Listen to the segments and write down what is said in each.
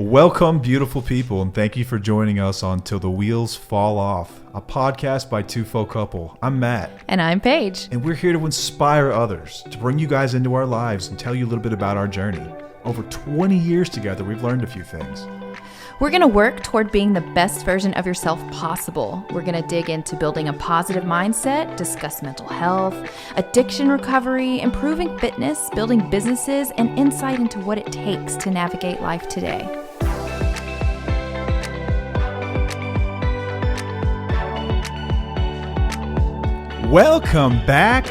Welcome, beautiful people, and thank you for joining us on Till the Wheels Fall Off, a podcast by Two Folk Couple. I'm Matt. And I'm Paige. And we're here to inspire others, to bring you guys into our lives and tell you a little bit about our journey. Over 20 years together, we've learned a few things. We're going to work toward being the best version of yourself possible. We're going to dig into building a positive mindset, discuss mental health, addiction recovery, improving fitness, building businesses, and insight into what it takes to navigate life today. Welcome back.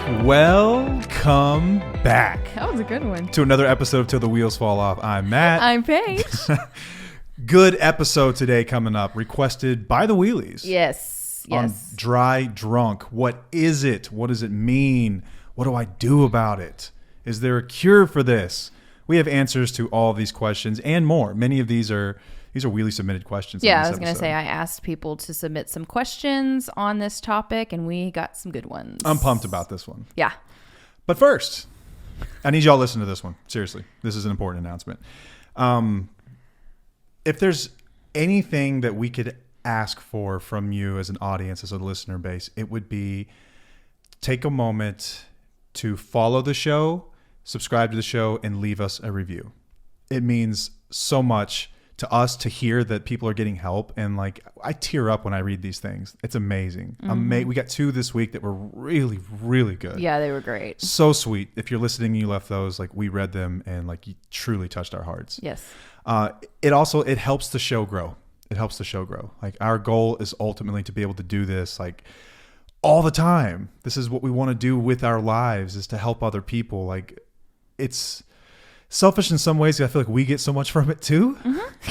That was a good one. To another episode of Till the Wheels Fall Off. I'm Matt. I'm Paige. Good episode today coming up, requested by the Wheelies. Yes. On dry drunk. What is it? What does it mean? What do I do about it? Is there a cure for this? We have answers to all of these questions and more. Many of these are Wheelie submitted questions. Yeah, I was going to say I asked people to submit some questions on this topic and we got some good ones. I'm pumped about this one. Yeah. But first, I need y'all to listen to this one. Seriously, this is an important announcement. If there's anything that we could ask for from you as an audience, as a listener base, it would be take a moment to follow the show, subscribe to the show, and leave us a review. It means so much to us to hear that people are getting help. And like, I tear up when I read these things. It's amazing. Mm-hmm. We got 2 this week that were really, really good. Yeah, they were great. So sweet. If you're listening and you left those, like we read them and like you truly touched our hearts. Yes. It helps the show grow. It helps the show grow. Like our goal is ultimately to be able to do this like all the time. This is what we want to do with our lives, is to help other people. Like it's selfish in some ways. I feel like we get so much from it too,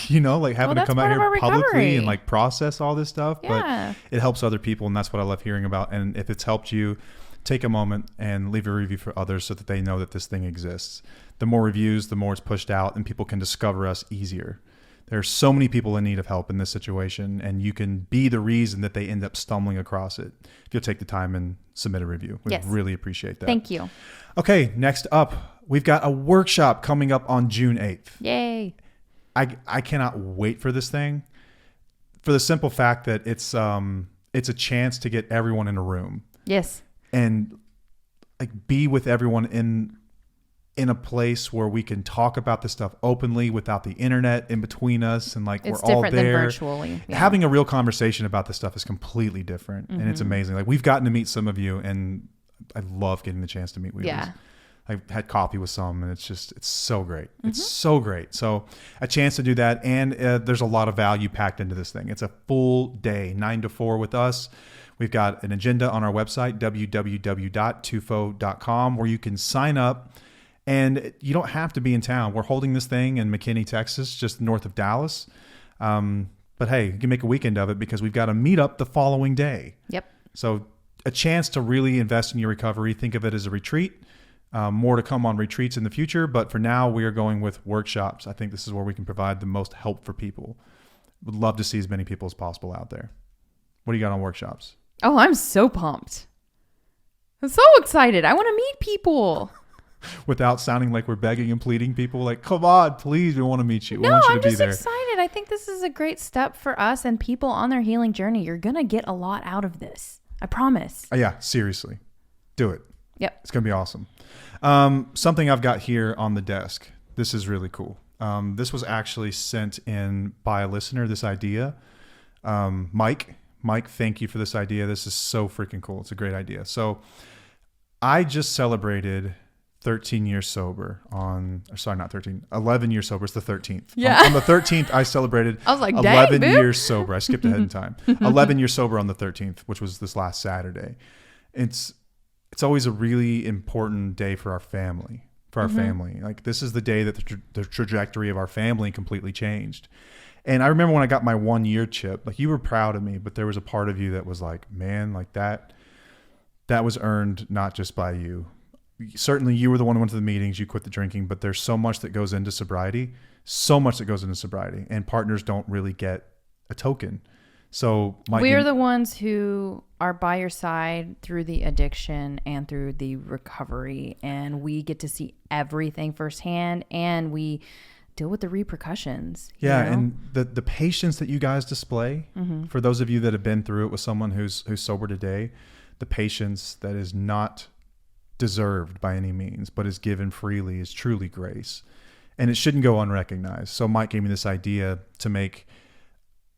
you know, like having to come out here publicly and like process all this stuff, Yeah. But it helps other people. And that's what I love hearing about. And if it's helped you, take a moment and leave a review for others so that they know that this thing exists. The more reviews, the more it's pushed out and people can discover us easier. There are so many people in need of help in this situation, and you can be the reason that they end up stumbling across it if you'll take the time and submit a review. We really appreciate that. Thank you. Okay, next up, we've got a workshop coming up on June 8th. Yay. I cannot wait for this thing, for the simple fact that it's a chance to get everyone in a room. Yes. And like be with everyone in a place where we can talk about this stuff openly without the internet in between us, and like It's we're all different there. than virtually. Yeah. Having a real conversation about this stuff is completely different, and it's amazing. Like we've gotten to meet some of you, and I love getting the chance to meet Wheelies. Yeah. I've had coffee with some, and it's so great. It's so great. So a chance to do that, and there's a lot of value packed into this thing. It's a full day, 9 to 4 with us. We've got an agenda on our website, www.tufo.com, where you can sign up. And you don't have to be in town. We're holding this thing in McKinney, Texas, just north of Dallas. But hey, you can make a weekend of it because we've got a meetup the following day. Yep. So a chance to really invest in your recovery. Think of it as a retreat. More to come on retreats in the future. But for now, we are going with workshops. I think this is where we can provide the most help for people. Would love to see as many people as possible out there. What do you got on workshops? Oh, I'm so pumped. I'm so excited. I want to meet people. Without sounding like we're begging and pleading people, like, come on, please, we want to meet you. No, we want you I'm to be just there. excited. I think this is a great step for us and people on their healing journey. You're going to get a lot out of this. I promise. Yeah, seriously. Do it. Yep. It's going to be awesome. Something I've got here on the desk. This is really cool. This was actually sent in by a listener, this idea. Mike, thank you for this idea. This is so freaking cool. It's a great idea. So I just celebrated 13 years sober 11 years sober. It's the 13th. Yeah. On the 13th, I celebrated I was like, 11 dang, years sober. I skipped ahead in time. 11 years sober on the 13th, which was this last Saturday. It's always a really important day for our family, family. Like this is the day that the trajectory of our family completely changed. And I remember when I got my 1 year chip, like you were proud of me, but there was a part of you that was like, man, like that was earned not just by you. Certainly you were the one who went to the meetings, you quit the drinking, but there's so much that goes into sobriety, and partners don't really get a token. So we're the ones who are by your side through the addiction and through the recovery, and we get to see everything firsthand, and we deal with the repercussions. Yeah. You know? And the patience that you guys display, for those of you that have been through it with someone who's sober today, the patience that is not deserved by any means, but is given freely, is truly grace. And it shouldn't go unrecognized. So Mike gave me this idea to make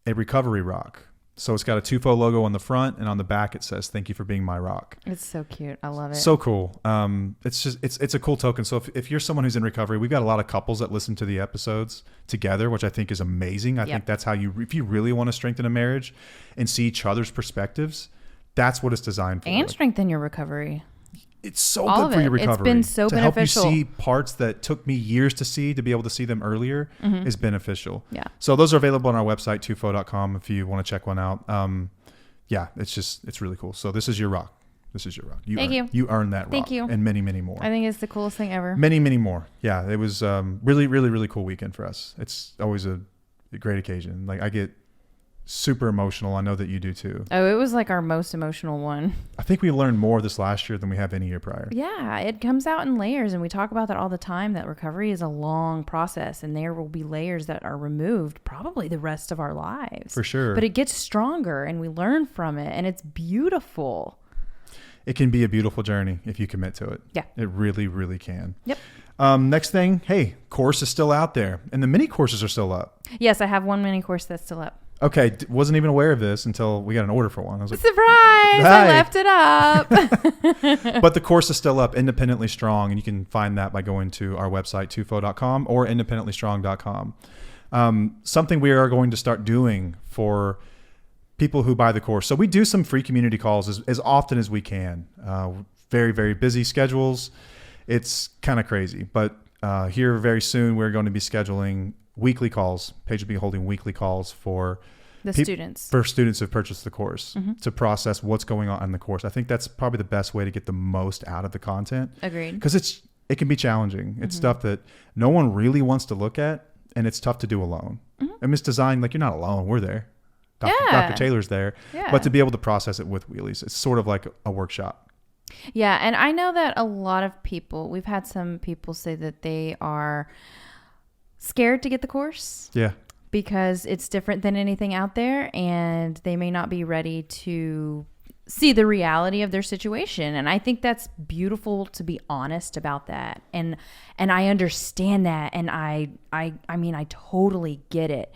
a recovery rock. So it's got a TUFO logo on the front, and on the back it says, "Thank you for being my rock." It's so cute. I love it. So cool. It's a cool token. So if you're someone who's in recovery, we've got a lot of couples that listen to the episodes together, which I think is amazing. I think that's how if you really want to strengthen a marriage and see each other's perspectives, that's what it's designed for. And strengthen your recovery. It's so good for your recovery. It's been so beneficial. Help you see parts that took me years to see, to be able to see them earlier is beneficial. Yeah. So those are available on our website, tufo.com, if you want to check one out. It's really cool. So this is your rock. This is your rock. Thank you. You earned that rock. Thank you. And many, many more. I think it's the coolest thing ever. Many, many more. Yeah. It was really, really, really cool weekend for us. It's always a great occasion. Like I get super emotional. I know that you do too. Oh, it was like our most emotional one. I think we learned more this last year than we have any year prior. Yeah, it comes out in layers, and we talk about that all the time, that recovery is a long process, and there will be layers that are removed probably the rest of our lives. For sure. But it gets stronger, and we learn from it, and it's beautiful. It can be a beautiful journey if you commit to it. Yeah. It really, really can. Yep. Next thing, hey, course is still out there, and the mini courses are still up. Yes, I have one mini course that's still up. Okay, wasn't even aware of this until we got an order for one. I was like, surprise! Hi. I left it up. But the course is still up, Independently Strong, and you can find that by going to our website, tufo.com or independentlystrong.com. Something we are going to start doing for people who buy the course. So we do some free community calls as often as we can. Very, very busy schedules. It's kind of crazy, but here very soon we're going to be scheduling weekly calls. Paige will be holding weekly calls for students who've purchased the course to process what's going on in the course. I think that's probably the best way to get the most out of the content. Agreed. Because it can be challenging. It's stuff that no one really wants to look at, and it's tough to do alone. And it's designed like you're not alone. We're there. Dr. Taylor's there. Yeah. But to be able to process it with Wheelies, it's sort of like a workshop. Yeah, and I know that a lot of people, we've had some people say that they are scared to get the course. Yeah. Because it's different than anything out there, and they may not be ready to see the reality of their situation. And I think that's beautiful to be honest about that. And I understand that, and I mean I totally get it.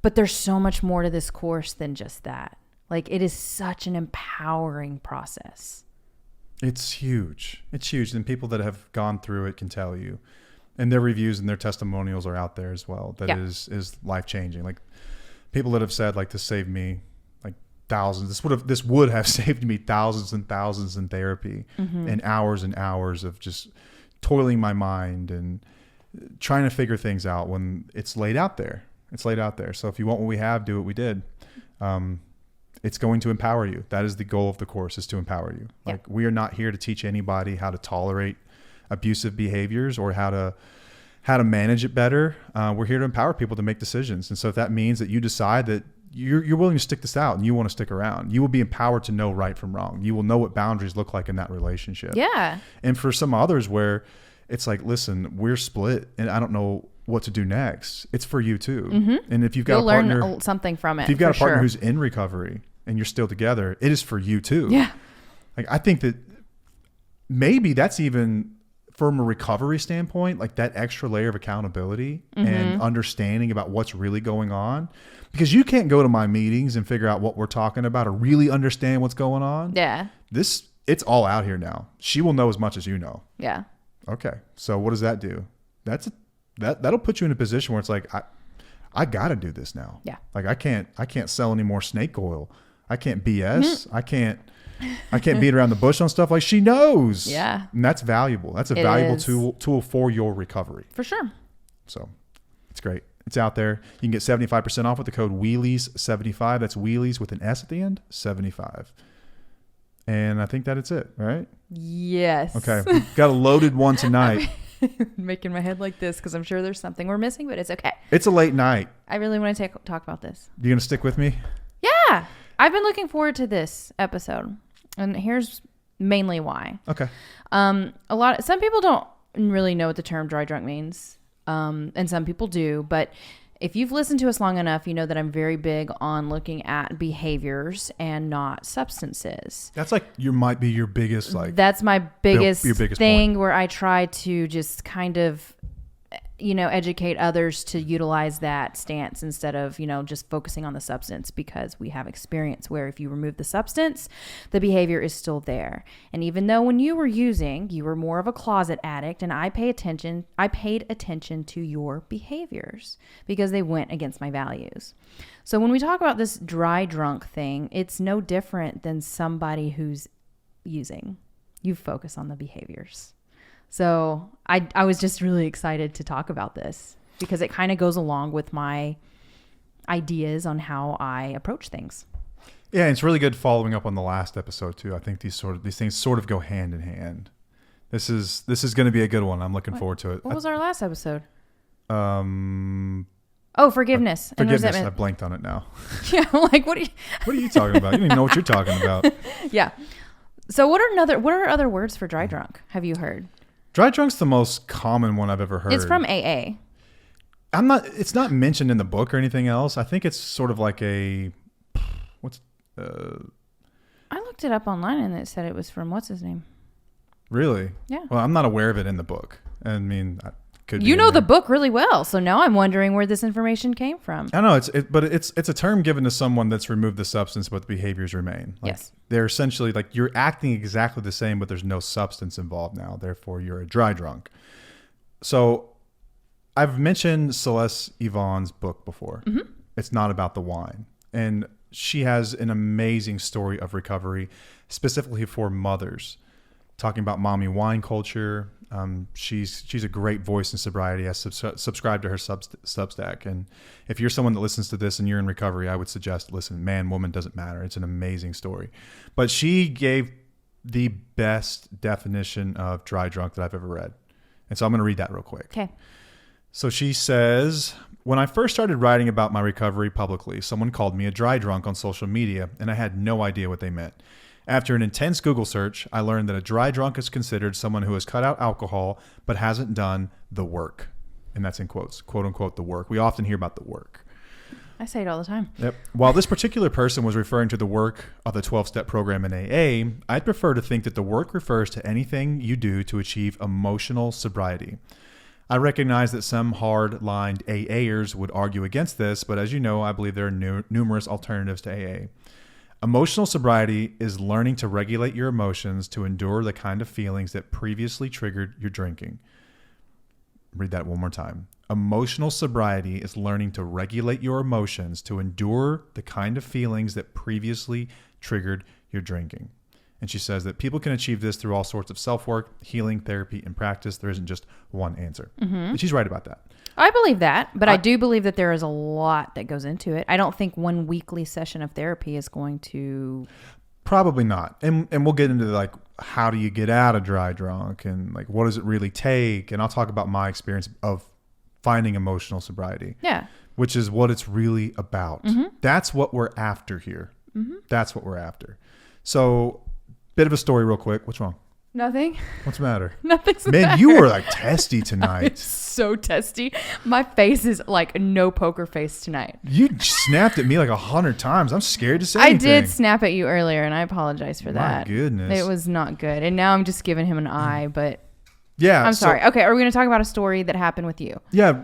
But there's so much more to this course than just that. Like, it is such an empowering process. It's huge. It's huge. And people that have gone through it can tell you. And their reviews and their testimonials are out there as well. That is life-changing. Like, people that have said, like, this saved me like thousands. This would have saved me thousands and thousands in therapy and hours of just toiling my mind and trying to figure things out when it's laid out there. It's laid out there. So if you want what we have, do what we did. It's going to empower you. That is the goal of the course, is to empower you. Like, we are not here to teach anybody how to tolerate abusive behaviors or how to manage it better. We're here to empower people to make decisions. And so if that means that you decide that you're willing to stick this out and you want to stick around, you will be empowered to know right from wrong. You will know what boundaries look like in that relationship. Yeah. And for some others where it's like, listen, we're split and I don't know what to do next. It's for you too. And if you've got You'll a partner, learn something from it. If you've got a partner who's in recovery and you're still together, it is for you too. Yeah. Like, I think that maybe that's even, from a recovery standpoint, like that extra layer of accountability and understanding about what's really going on, because you can't go to my meetings and figure out what we're talking about or really understand what's going on. Yeah. It's all out here now. She will know as much as you know. Yeah. Okay. So what does that do? That'll put you in a position where it's like, I got to do this now. Yeah. Like, I can't sell any more snake oil. I can't BS. I can't beat around the bush on stuff. Like, she knows. Yeah. And that's valuable. That's a valuable tool for your recovery. For sure. So it's great. It's out there. You can get 75% off with the code Wheelies75. That's Wheelies with an S at the end, 75. And I think that it's it, right? Yes. Okay. Got a loaded one tonight. Making my head like this because I'm sure there's something we're missing, but it's okay. It's a late night. I really want to talk about this. You going to stick with me? Yeah. I've been looking forward to this episode. And here's mainly why. Okay. Some people don't really know what the term dry drunk means. And some people do, but if you've listened to us long enough, you know that I'm very big on looking at behaviors and not substances. That's like might be your biggest That's my biggest, your biggest thing point. where I try to just kind of, educate others to utilize that stance instead of, just focusing on the substance, because we have experience where if you remove the substance, the behavior is still there. And even though when you were using, you were more of a closet addict, and I paid attention to your behaviors because they went against my values. So when we talk about this dry drunk thing, it's no different than somebody who's using. You focus on the behaviors. So I was just really excited to talk about this because it kind of goes along with my ideas on how I approach things. Yeah, and it's really good following up on the last episode too. I think these things sort of go hand in hand. This is going to be a good one. I'm looking forward to it. What was our last episode? Forgiveness. And resentment. I blanked on it now. Yeah, I'm like, what are you talking about? You don't even know what you're talking about. Yeah. So what are other words for dry drunk? Have you heard? Dry drunk's the most common one I've ever heard. It's from AA. It's not mentioned in the book or anything else. I think it's sort of like I looked it up online and it said it was from what's his name? Really? Yeah. Well, I'm not aware of it in the book. I mean, could you know the book really well, so now I'm wondering where this information came from. I know it's a term given to someone that's removed the substance, but the behaviors remain. Yes. They're essentially like you're acting exactly the same, but there's no substance involved now. Therefore, you're a dry drunk. So, I've mentioned Celeste Yvonne's book before. Mm-hmm. It's not about the wine, and she has an amazing story of recovery, specifically for mothers, talking about mommy wine culture. She's a great voice in sobriety. I subscribe to her Substack. And if you're someone that listens to this and you're in recovery, I would suggest, listen, man, woman, doesn't matter. It's an amazing story. But she gave the best definition of dry drunk that I've ever read. And so I'm going to read that real quick. Okay. So she says, when I first started writing about my recovery publicly, someone called me a dry drunk on social media, and I had no idea what they meant. After an intense Google search, I learned that a dry drunk is considered someone who has cut out alcohol but hasn't done the work. And that's in quotes, quote unquote, the work. We often hear about the work. I say it all the time. Yep. While this particular person was referring to the work of the 12-step program in AA, I'd prefer to think that the work refers to anything you do to achieve emotional sobriety. I recognize that some hard-lined AAers would argue against this, but as you know, I believe there are numerous alternatives to AA. Emotional sobriety is learning to regulate your emotions to endure the kind of feelings that previously triggered your drinking. Read that one more time. Emotional sobriety is learning to regulate your emotions to endure the kind of feelings that previously triggered your drinking. And she says that people can achieve this through all sorts of self-work, healing, therapy, and practice. There isn't just one answer. Mm-hmm. And she's right about that. I believe that, but I do believe that there is a lot that goes into it. I don't think one weekly session of therapy is going to... Probably not. And we'll get into like, how do you get out of dry drunk and like, what does it really take? And I'll talk about my experience of finding emotional sobriety. Yeah. Which is what it's really about. Mm-hmm. That's what we're after here. Mm-hmm. That's what we're after. So, bit of a story real quick. What's wrong? Nothing. What's the matter? Nothing's the matter. Man, you were like testy tonight. So testy. My face is like no poker face tonight. You snapped at me like 100 times. I'm scared to say anything. I did snap at you earlier, and I apologize for that. My goodness. It was not good. And now I'm just giving him an eye, but yeah, I'm sorry. Okay, are we going to talk about a story that happened with you? Yeah,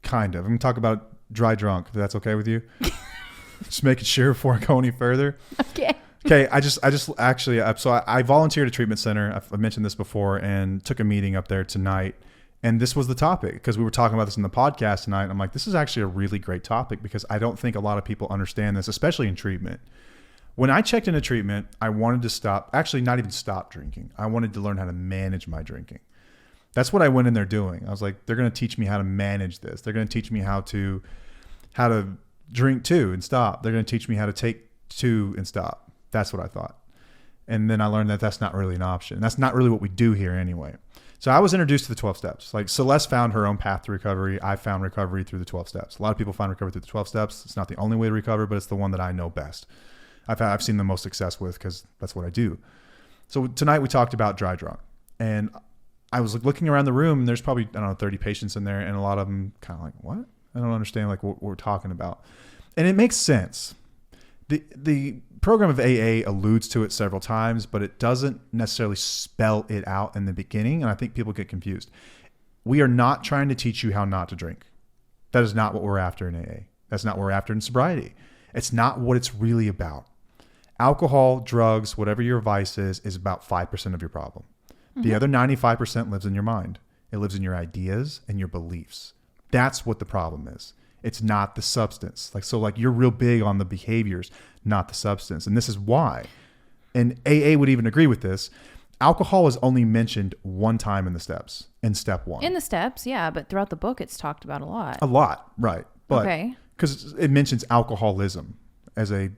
kind of. I'm going to talk about dry drunk. If that's okay with you? Just making sure before I go any further. Okay. Okay, I volunteered at a treatment center. I've mentioned this before, and took a meeting up there tonight. And this was the topic because we were talking about this in the podcast tonight. And I'm like, this is actually a really great topic because I don't think a lot of people understand this, especially in treatment. When I checked into treatment, I wanted to stop, actually not even stop drinking. I wanted to learn how to manage my drinking. That's what I went in there doing. I was like, they're going to teach me how to manage this. They're going to teach me how to drink 2 and stop. They're going to teach me how to take 2 and stop. That's what I thought. And then I learned that that's not really an option. That's not really what we do here anyway. So I was introduced to the 12 steps. Like Celeste found her own path to recovery. I found recovery through the 12 steps. A lot of people find recovery through the 12 steps. It's not the only way to recover, but it's the one that I know best. I've seen the most success with because that's what I do. So tonight we talked about dry drunk. And I was looking around the room, and there's probably, I don't know, 30 patients in there, and a lot of them kind of like, what? I don't understand like what we're talking about. And it makes sense. The program of AA alludes to it several times, but it doesn't necessarily spell it out in the beginning, and I think people get confused. We are not trying to teach you how not to drink. That is not what we're after in AA. That's not what we're after in sobriety. It's not what it's really about. Alcohol, drugs, whatever your vice is about 5% of your problem. The other 95% lives in your mind. It lives in your ideas and your beliefs. That's what the problem is. It's not the substance. Like you're real big on the behaviors, not the substance. And this is why. And AA would even agree with this. Alcohol is only mentioned one time in the steps, in step 1. In the steps, yeah, but throughout the book, it's talked about a lot. A lot, right. But okay. Because it mentions alcoholism as a.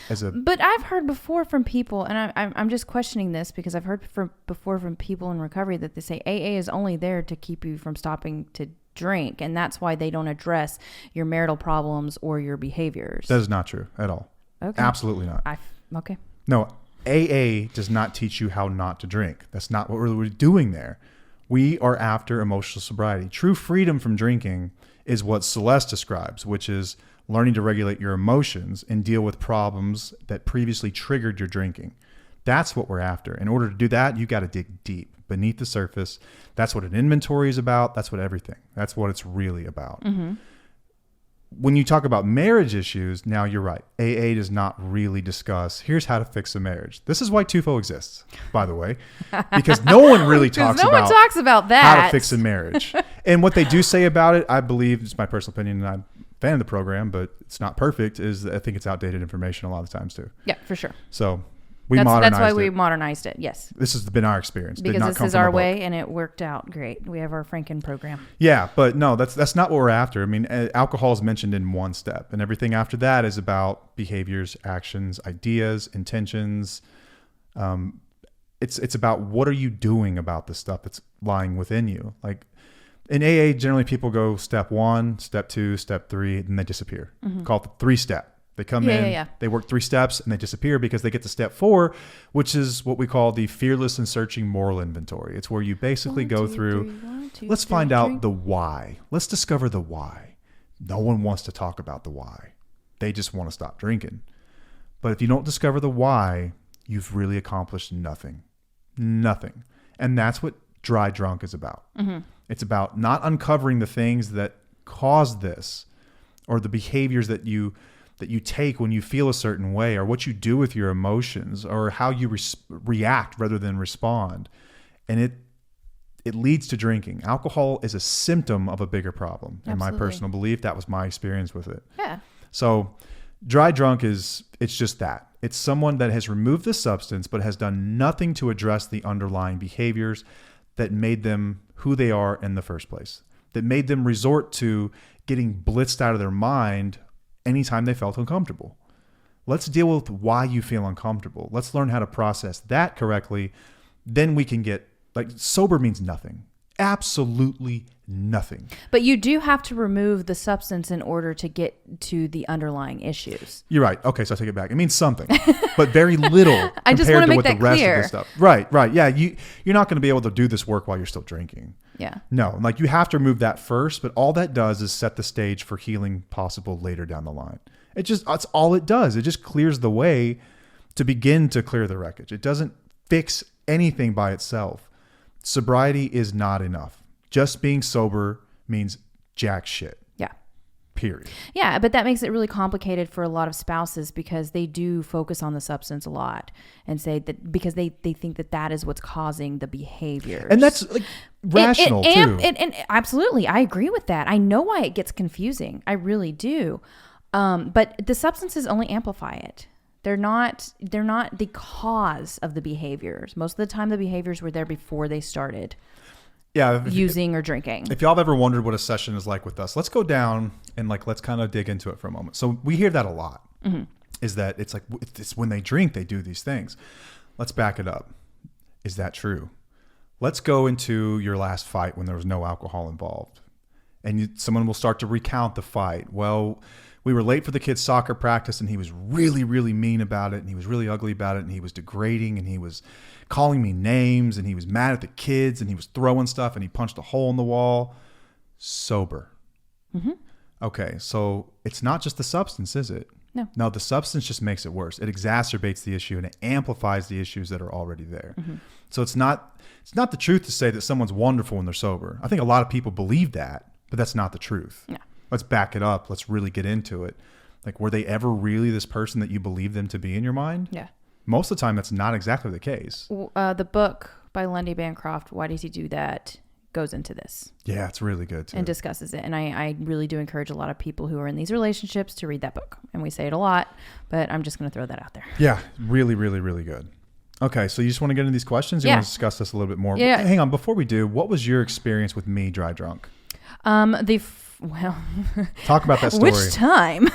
But I've heard before from people, and I'm just questioning this because I've heard before from people in recovery that they say AA is only there to keep you from stopping to drink, and that's why they don't address your marital problems or your behaviors. That is not true at all. Okay. Absolutely not. Okay. No, AA does not teach you how not to drink. That's not what we're doing there. We are after emotional sobriety. True freedom from drinking is what Celeste describes, which is learning to regulate your emotions and deal with problems that previously triggered your drinking. That's what we're after. In order to do that, you got to dig deep beneath the surface. That's what an inventory is about. That's what everything. That's what it's really about. Mm-hmm. When you talk about marriage issues, now you're right. AA does not really discuss, here's how to fix a marriage. This is why TUFO exists, by the way, because no one really talks about that. How to fix a marriage. And what they do say about it, I believe, it's my personal opinion, and I'm a fan of the program, but it's not perfect, is I think it's outdated information a lot of the times too. Yeah, for sure. So modernized that's why it. we modernized it. Yes. This has been our experience. Because this is our way, and it worked out great. We have our Franken program. Yeah, but no, that's not what we're after. I mean, alcohol is mentioned in one step, and everything after that is about behaviors, actions, ideas, intentions. It's about what are you doing about the stuff that's lying within you. Like in AA, generally people go step 1, step 2, step 3, and they disappear. Mm-hmm. Call it the 3-step. They come in, they work 3 steps, and they disappear because they get to step 4, which is what we call the fearless and searching moral inventory. It's where you basically go through, let's find out the why. Let's discover the why. No one wants to talk about the why. They just want to stop drinking. But if you don't discover the why, you've really accomplished nothing. Nothing. And that's what dry drunk is about. Mm-hmm. It's about not uncovering the things that cause this or the behaviors that you take when you feel a certain way, or what you do with your emotions, or how you react rather than respond. And it leads to drinking. Alcohol is a symptom of a bigger problem. Absolutely. In my personal belief, that was my experience with it. Yeah. So dry drunk it's just that. It's someone that has removed the substance, but has done nothing to address the underlying behaviors that made them who they are in the first place, that made them resort to getting blitzed out of their mind anytime they felt uncomfortable. Let's deal with why you feel uncomfortable. Let's learn how to process that correctly. Then we can get, sober means nothing. Absolutely nothing. But you do have to remove the substance in order to get to the underlying issues. You're right. Okay, so I take it back. It means something, but very little I just want to make compared to what that the rest clear. of the stuff. Right. Yeah, you're not going to be able to do this work while you're still drinking. Yeah. No, you have to remove that first, but all that does is set the stage for healing possible later down the line. That's all it does. It just clears the way to begin to clear the wreckage. It doesn't fix anything by itself. Sobriety is not enough. Just being sober means jack shit. Yeah. Period. Yeah, but that makes it really complicated for a lot of spouses because they do focus on the substance a lot and say that because they think that is what's causing the behaviors. And that's rational too. And absolutely, I agree with that. I know why it gets confusing. I really do. But the substances only amplify it. They're not the cause of the behaviors. Most of the time, the behaviors were there before they started using or drinking. If y'all have ever wondered what a session is like with us, let's go down and let's kind of dig into it for a moment. So we hear that a lot, mm-hmm. is that it's when they drink, they do these things. Let's back it up. Is that true? Let's go into your last fight when there was no alcohol involved. And someone will start to recount the fight. Well, we were late for the kids' soccer practice, and he was really, really mean about it, and he was really ugly about it, and he was degrading, and he was calling me names, and he was mad at the kids, and he was throwing stuff, and he punched a hole in the wall. Sober. Mm-hmm. Okay, so it's not just the substance, is it? No, the substance just makes it worse. It exacerbates the issue, and it amplifies the issues that are already there. Mm-hmm. So it's not the truth to say that someone's wonderful when they're sober. I think a lot of people believe that, but that's not the truth. No. Let's back it up. Let's really get into it. Like, were they ever really this person that you believe them to be in your mind? Yeah. Most of the time, that's not exactly the case. The book by Lundy Bancroft, Why Does He Do That, goes into this. Yeah, it's really good too. And discusses it. And I really do encourage a lot of people who are in these relationships to read that book. And we say it a lot, but I'm just going to throw that out there. Yeah, really, really, really good. Okay, so you just want to get into these questions? You want to discuss this a little bit more? Yeah. Hang on, before we do, what was your experience with me dry drunk? Talk about that story. Which time?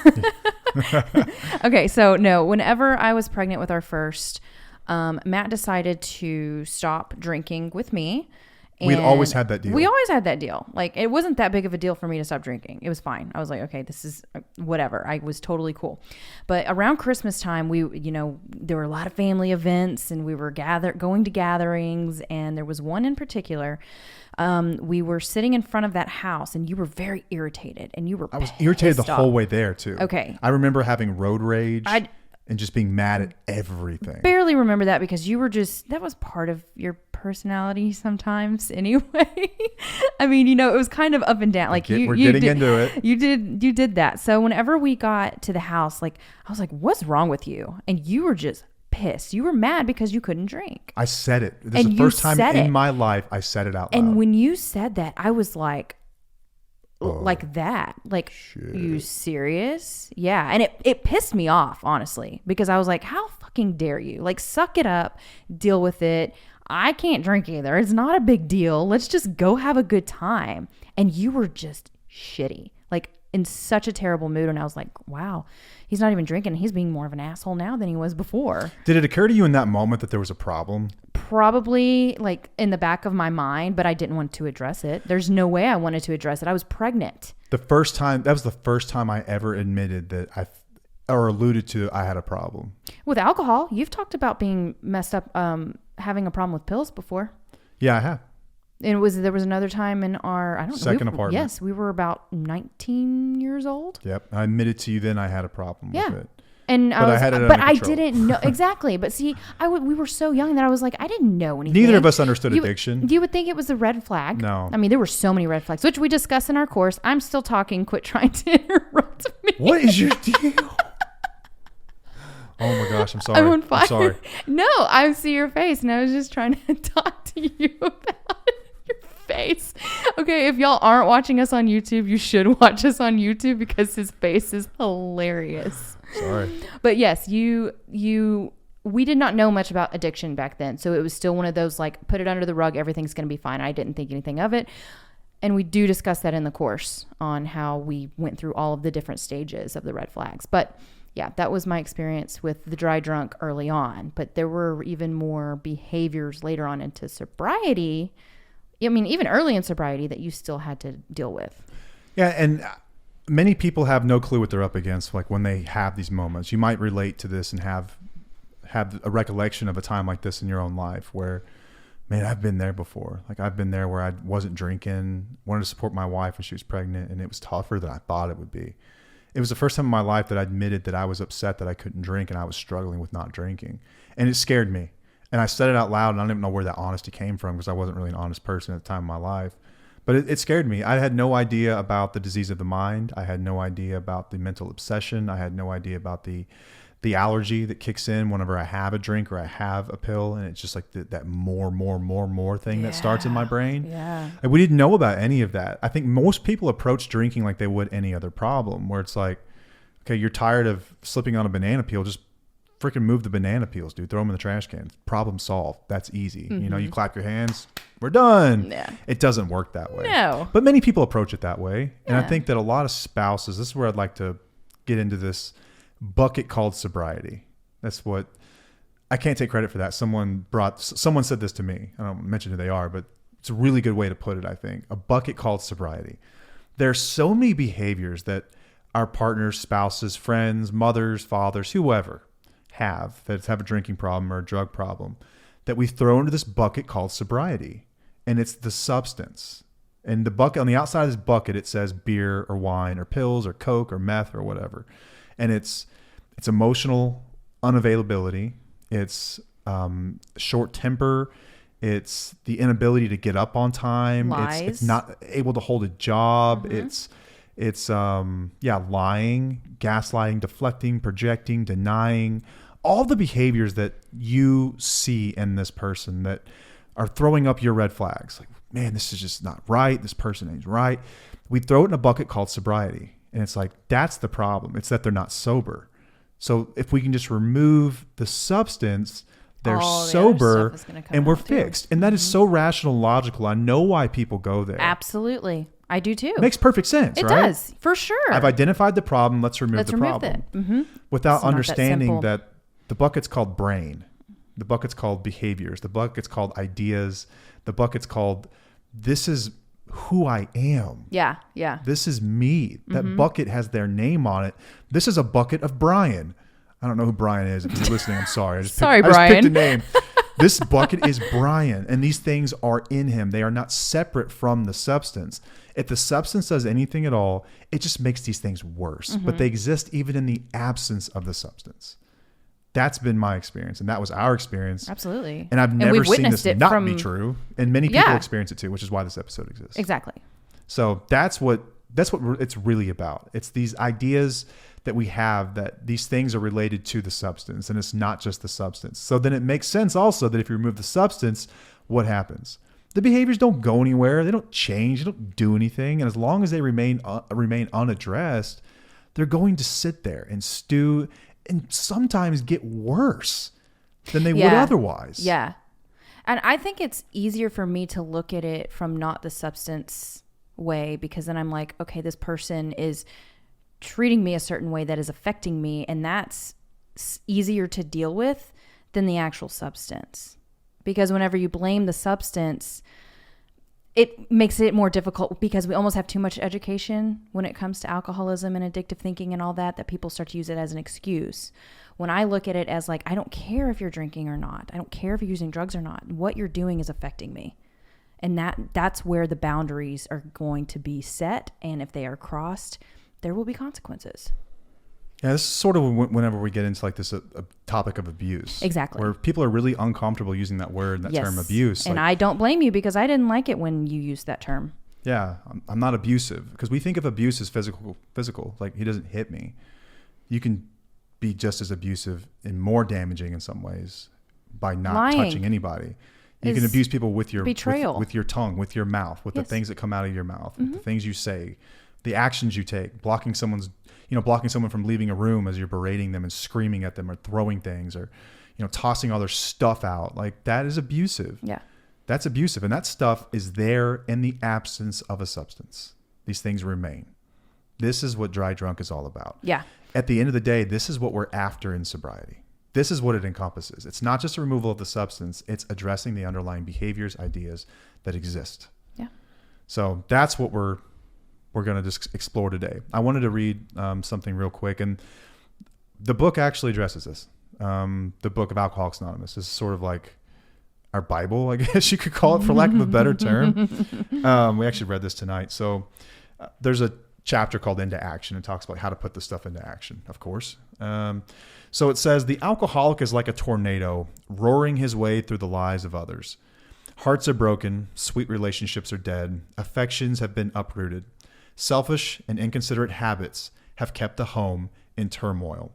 Okay, so no, whenever I was pregnant with our first, Matt decided to stop drinking with me. We'd always had that deal. We always had that deal. Like, it wasn't that big of a deal for me to stop drinking. It was fine. I was like, okay, this is whatever. I was totally cool. But around Christmas time, there were a lot of family events, and we were going to gatherings, and there was one in particular. We were sitting in front of that house, and you were very irritated, and you were I was irritated the whole way there too. Okay. I remember having road rage and just being mad at everything. Barely remember that because that was part of your personality sometimes anyway. I mean, it was kind of up and down. Like we're getting into it. You did that. So whenever we got to the house, like, I was like, what's wrong with you? And you were just pissed. You were mad because you couldn't drink. I said it. This is the first time in my life I said it out loud. And when you said that, I was like that. Like, shit. You serious? Yeah. And it pissed me off, honestly, because I was like, how fucking dare you? Like, suck it up, deal with it. I can't drink either. It's not a big deal. Let's just go have a good time. And you were just shitty, like in such a terrible mood. And I was like, wow, he's not even drinking. He's being more of an asshole now than he was before. Did it occur to you in that moment that there was a problem? Probably, like, in the back of my mind, but I didn't want to address it. There's no way I wanted to address it. I was pregnant. That was the first time I ever admitted that or alluded to I had a problem. With alcohol, you've talked about being messed up, having a problem with pills before. Yeah, I have. And there was another time in our, I don't know. Second apartment. Yes, we were about 19 years old. Yep. I admitted to you then I had a problem with it. And I didn't know exactly. But see, we were so young that I was like, I didn't know anything. Neither of us understood addiction. You would think it was a red flag. No. I mean, there were so many red flags, which we discuss in our course. I'm still talking. Quit trying to interrupt me. What is your deal? Oh my gosh, I'm sorry. I'm on fire. I'm sorry. No, I see your face, and I was just trying to talk to you about your face. Okay, if y'all aren't watching us on YouTube, you should watch us on YouTube because his face is hilarious. Sorry. But yes, we did not know much about addiction back then, so it was still one of those, like, put it under the rug, everything's going to be fine. I didn't think anything of it. And we do discuss that in the course on how we went through all of the different stages of the red flags. But yeah, that was my experience with the dry drunk early on. But there were even more behaviors later on into sobriety. I mean, even early in sobriety that you still had to deal with. Yeah, and many people have no clue what they're up against. Like, when they have these moments, you might relate to this and have a recollection of a time like this in your own life where, man, I've been there before. Like, I've been there where I wasn't drinking, wanted to support my wife when she was pregnant, and it was tougher than I thought it would be. It was the first time in my life that I admitted that I was upset that I couldn't drink and I was struggling with not drinking. And it scared me. And I said it out loud, and I don't even know where that honesty came from because I wasn't really an honest person at the time of my life. But it scared me. I had no idea about the disease of the mind. I had no idea about the mental obsession. I had no idea about the allergy that kicks in whenever I have a drink or I have a pill. And it's just like that more thing that starts in my brain. Yeah. And we didn't know about any of that. I think most people approach drinking like they would any other problem, where it's like, okay, you're tired of slipping on a banana peel. Just freaking move the banana peels, dude. Throw them in the trash can. Problem solved. That's easy. Mm-hmm. You clap your hands. We're done. Yeah. It doesn't work that way. No. But many people approach it that way. And Yeah. I think that a lot of spouses, this is where I'd like to get into this bucket called sobriety. That's what, I can't take credit for that. Someone said this to me. I don't mention who they are, but it's a really good way to put it, I think. A bucket called sobriety. There's so many behaviors that our partners, spouses, friends, mothers, fathers, whoever have a drinking problem or a drug problem, that we throw into this bucket called sobriety. And it's the substance. And the bucket, on the outside of this bucket, it says beer or wine or pills or Coke or meth or whatever. And it's emotional unavailability. It's short temper. It's the inability to get up on time. Lies. It's not able to hold a job. It's lying, gaslighting, deflecting, projecting, denying, all the behaviors that you see in this person that are throwing up your red flags. Like, man, this is just not right. This person ain't right. We throw it in a bucket called sobriety. And it's like, that's the problem. It's that they're not sober. So if we can just remove the substance, they're sober and we're fixed. And that is so rational and logical. I know why people go there. Absolutely. I do too. It makes perfect sense, It right? does, for sure. I've identified the problem. Let's remove the problem. Without understanding that the bucket's called brain. The bucket's called behaviors. The bucket's called ideas. The bucket's called, this is who I am. Yeah, yeah. This is me. That bucket has their name on it. This is a bucket of Brian. I don't know who Brian is. If you're listening, I'm sorry. I just picked a name. This bucket is Brian, and these things are in him. They are not separate from the substance. If the substance does anything at all, it just makes these things worse. But they exist even in the absence of the substance. That's been my experience, and that was our experience. Absolutely. And I've never seen this not be true. And many people experience it too, which is why this episode exists. Exactly. So that's what it's really about. It's these ideas that we have that these things are related to the substance, and it's not just the substance. So then it makes sense also that if you remove the substance, what happens? The behaviors don't go anywhere. They don't change. They don't do anything. And as long as they remain unaddressed, they're going to sit there and stew and sometimes get worse than they would otherwise. Yeah. And I think it's easier for me to look at it from not the substance way, because then I'm like, okay, this person is treating me a certain way that is affecting me, and that's easier to deal with than the actual substance. Because whenever you blame the substance, it makes it more difficult, because we almost have too much education when it comes to alcoholism and addictive thinking and all that people start to use it as an excuse. When I look at it as like, I don't care if you're drinking or not. I don't care if you're using drugs or not. What you're doing is affecting me. And that's where the boundaries are going to be set. And if they are crossed, there will be consequences. Yeah, this is sort of whenever we get into like this a topic of abuse. Exactly. Where people are really uncomfortable using that word, that term abuse. And I don't blame you, because I didn't like it when you used that term. Yeah, I'm not abusive, because we think of abuse as physical, like he doesn't hit me. You can be just as abusive and more damaging in some ways by not touching anybody. You can abuse people with your betrayal, with your tongue, with your mouth, with the things that come out of your mouth, with the things you say, the actions you take, blocking someone from leaving a room as you're berating them and screaming at them, or throwing things, or, tossing all their stuff out. Like, that is abusive. Yeah. That's abusive. And that stuff is there in the absence of a substance. These things remain. This is what Dry Drunk is all about. Yeah. At the end of the day, this is what we're after in sobriety. This is what it encompasses. It's not just a removal of the substance. It's addressing the underlying behaviors, ideas that exist. Yeah. So that's what we're going to just explore today. I wanted to read something real quick, and the book actually addresses this. The book of Alcoholics Anonymous is sort of like our Bible, I guess you could call it, for lack of a better term. We actually read this tonight. So there's a chapter called Into Action. It talks about how to put this stuff into action, of course. So it says, the alcoholic is like a tornado roaring his way through the lives of others. Hearts are broken. Sweet relationships are dead. Affections have been uprooted. Selfish and inconsiderate habits have kept the home in turmoil.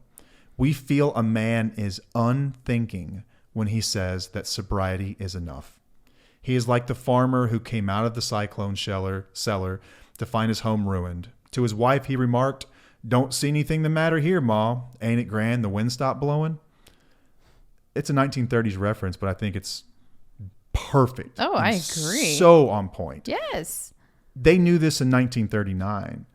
We feel a man is unthinking when he says that sobriety is enough. He is like the farmer who came out of the cyclone cellar to find his home ruined. To his wife, he remarked, "Don't see anything the matter here, Ma. Ain't it grand the wind stopped blowing?" It's a 1930s reference, but I think it's perfect. Oh, I agree. So on point. Yes. They knew this in 1939.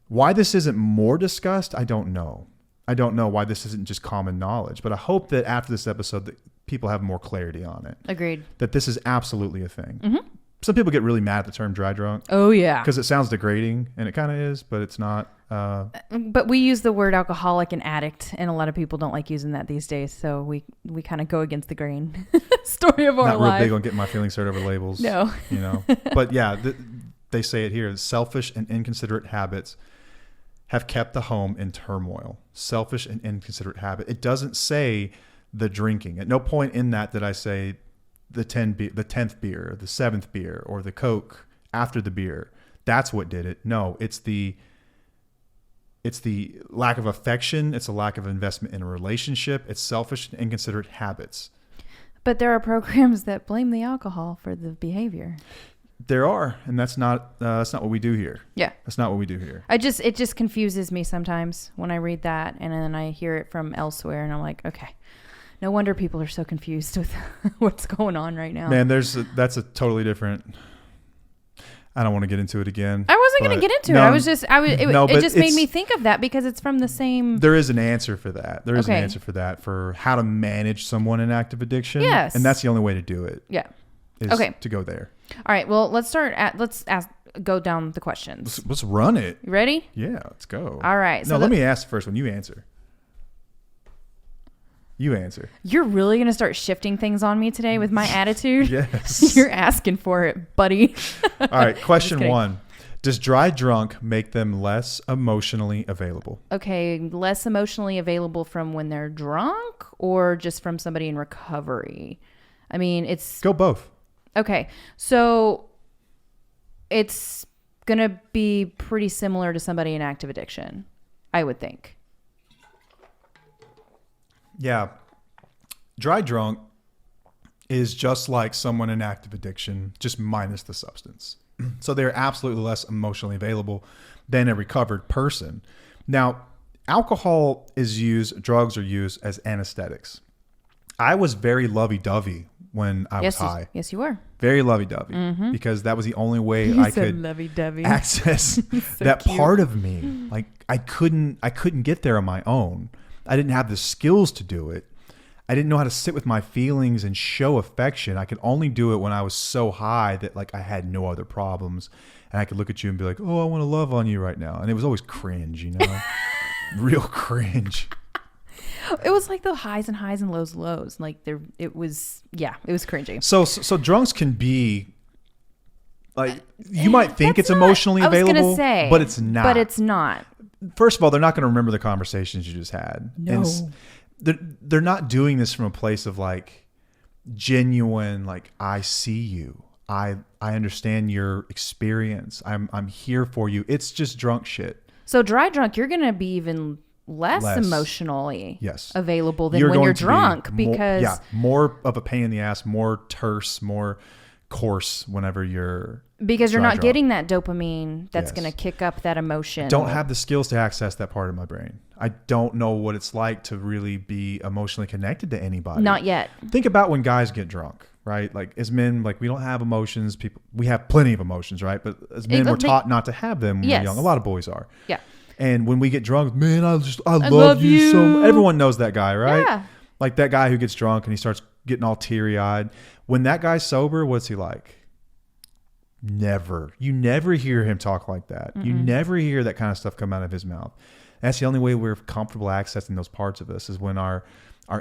Why this isn't more discussed, I don't know. I don't know why this isn't just common knowledge, but I hope that after this episode that people have more clarity on it. Agreed. That this is absolutely a thing. some people get really mad at the term dry drunk. Oh, yeah. Because it sounds degrading, and it kind of is, but it's not. But we use the word alcoholic and addict, and a lot of people don't like using that these days. So we kind of go against the grain. Story of our life. Not real big on getting my feelings hurt over labels. No. But yeah, they say it here. Selfish and inconsiderate habits have kept the home in turmoil. Selfish and inconsiderate habit. It doesn't say the drinking. At no point in that did I say the 10th beer, the 7th beer, or the Coke after the beer. That's what did it. No, it's the lack of affection. It's a lack of investment in a relationship. It's selfish and inconsiderate habits. But there are programs that blame the alcohol for the behavior. There are, and that's not what we do here. Yeah. That's not what we do here. It just confuses me sometimes when I read that, and then I hear it from elsewhere, and I'm like, okay, no wonder people are so confused with what's going on right now. Man, that's a totally different. I don't want to get into it again. I wasn't going to get into it. It just made me think of that because it's from the same. There is an answer for that. There is an answer for that, for how to manage someone in active addiction. Yes. And that's the only way to do it. Yeah. Is to go there. All right. Well, let's go down the questions. Let's run it. You ready? Yeah, let's go. All right. No, let me ask the first one. You answer. You're really going to start shifting things on me today with my attitude? Yes. You're asking for it, buddy. All right. Question 1. Does dry drunk make them less emotionally available? Okay. Less emotionally available from when they're drunk or just from somebody in recovery? I mean, it's... Go both. Okay. So it's going to be pretty similar to somebody in active addiction, I would think. Yeah. Dry drunk is just like someone in active addiction, just minus the substance. So they're absolutely less emotionally available than a recovered person. Now, drugs are used as anesthetics. I was very lovey-dovey when I was high. Yes, you were. Very lovey-dovey because that was the only way I could access that cute. part of me. Like I couldn't get there on my own. I didn't have the skills to do it. I didn't know how to sit with my feelings and show affection. I could only do it when I was so high that like I had no other problems and I could look at you and be like, "Oh, I want to love on you right now." And it was always cringe, real cringe. It was like the highs and lows. Like it was cringy. So drunks can be like, you might think it's emotionally available, I was gonna say, but it's not. But it's not. First of all, they're not going to remember the conversations you just had. No. And they're not doing this from a place of like genuine, like, I see you. I understand your experience. I'm here for you. It's just drunk shit. So dry drunk, you're going to be even less emotionally available than when you're drunk because more of a pain in the ass, more terse, more coarse whenever you're because you're not getting that dopamine that's going to kick up that emotion. Don't have the skills to access that part of my brain. I don't know what it's like to really be emotionally connected to anybody. Not yet. Think about when guys get drunk, right? Like as men, like we don't have emotions. We have plenty of emotions, right? But as men, we're taught not to have them when we're young. A lot of boys are. Yeah. And when we get drunk, man, I love you so much. Everyone knows that guy, right? Yeah. Like that guy who gets drunk and he starts getting all teary-eyed. When that guy's sober, what's he like? Never. You never hear him talk like that. Mm-mm. You never hear that kind of stuff come out of his mouth. That's the only way we're comfortable accessing those parts of us is when our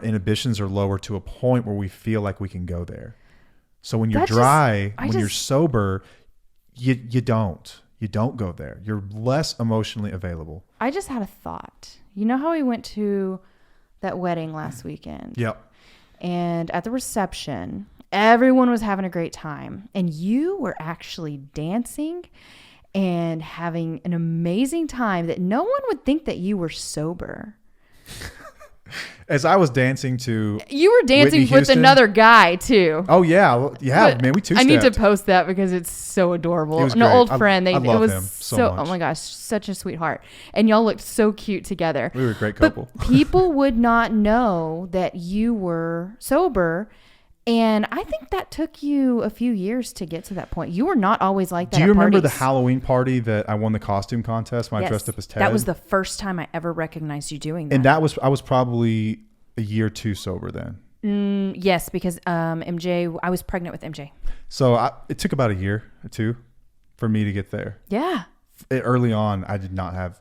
inhibitions are lower to a point where we feel like we can go there. So when you're you're sober, you don't. You don't go there. You're less emotionally available. I just had a thought. You know how we went to that wedding last weekend? Yep. And at the reception, everyone was having a great time. And you were actually dancing and having an amazing time that no one would think that you were sober. As I was dancing to You were dancing with another guy too. Oh yeah. Well, yeah, man, we two-stepped. I need to post that because it's so adorable. It was an great. old friend. I love him so much. Oh my gosh, such a sweetheart. And y'all looked so cute together. We were a great couple. But people would not know that you were sober. And I think that took you a few years to get to that point. You were not always like that. Do you remember parties. the Halloween party that I won the costume contest when I dressed up as Ted? That was the first time I ever recognized you doing that. And I was probably a year or two sober then. Yes, because MJ, I was pregnant with MJ. So it took about a year or two for me to get there. Yeah. Early on, I did not have,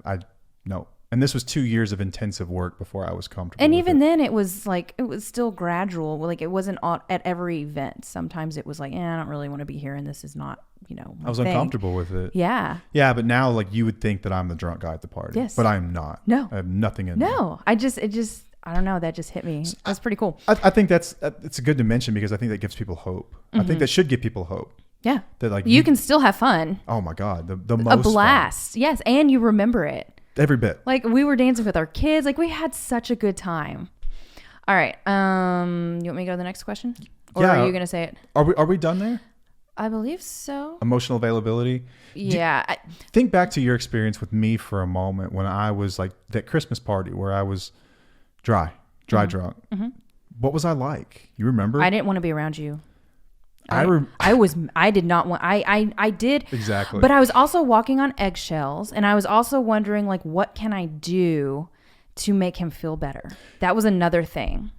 no. And this was 2 years of intensive work before I was comfortable. And even then it was like, it was still gradual. Like it wasn't at every event. Sometimes it was like, I don't really want to be here. And this is not, my I was thing. uncomfortable with it. Yeah. Yeah. But now like you would think that I'm the drunk guy at the party. Yes. But I'm not. No. I have nothing in me. No, I don't know. That just hit me. That's pretty cool. I think it's good to mention because I think that gives people hope. I think that should give people hope. Yeah. That like you can still have fun. Oh my God. The most a blast. Fun. Yes. And you remember it. Every bit. Like we were dancing with our kids. Like we had such a good time. All right. You want me to go to the next question? Or are you going to say it? Are we done there? I believe so. Emotional availability. Yeah. Think back to your experience with me for a moment when I was like that Christmas party where I was dry drunk. Mm-hmm. What was I like? You remember? I didn't want to be around you. I did not want, I did. Exactly. But I was also walking on eggshells and I was also wondering like, what can I do to make him feel better? That was another thing.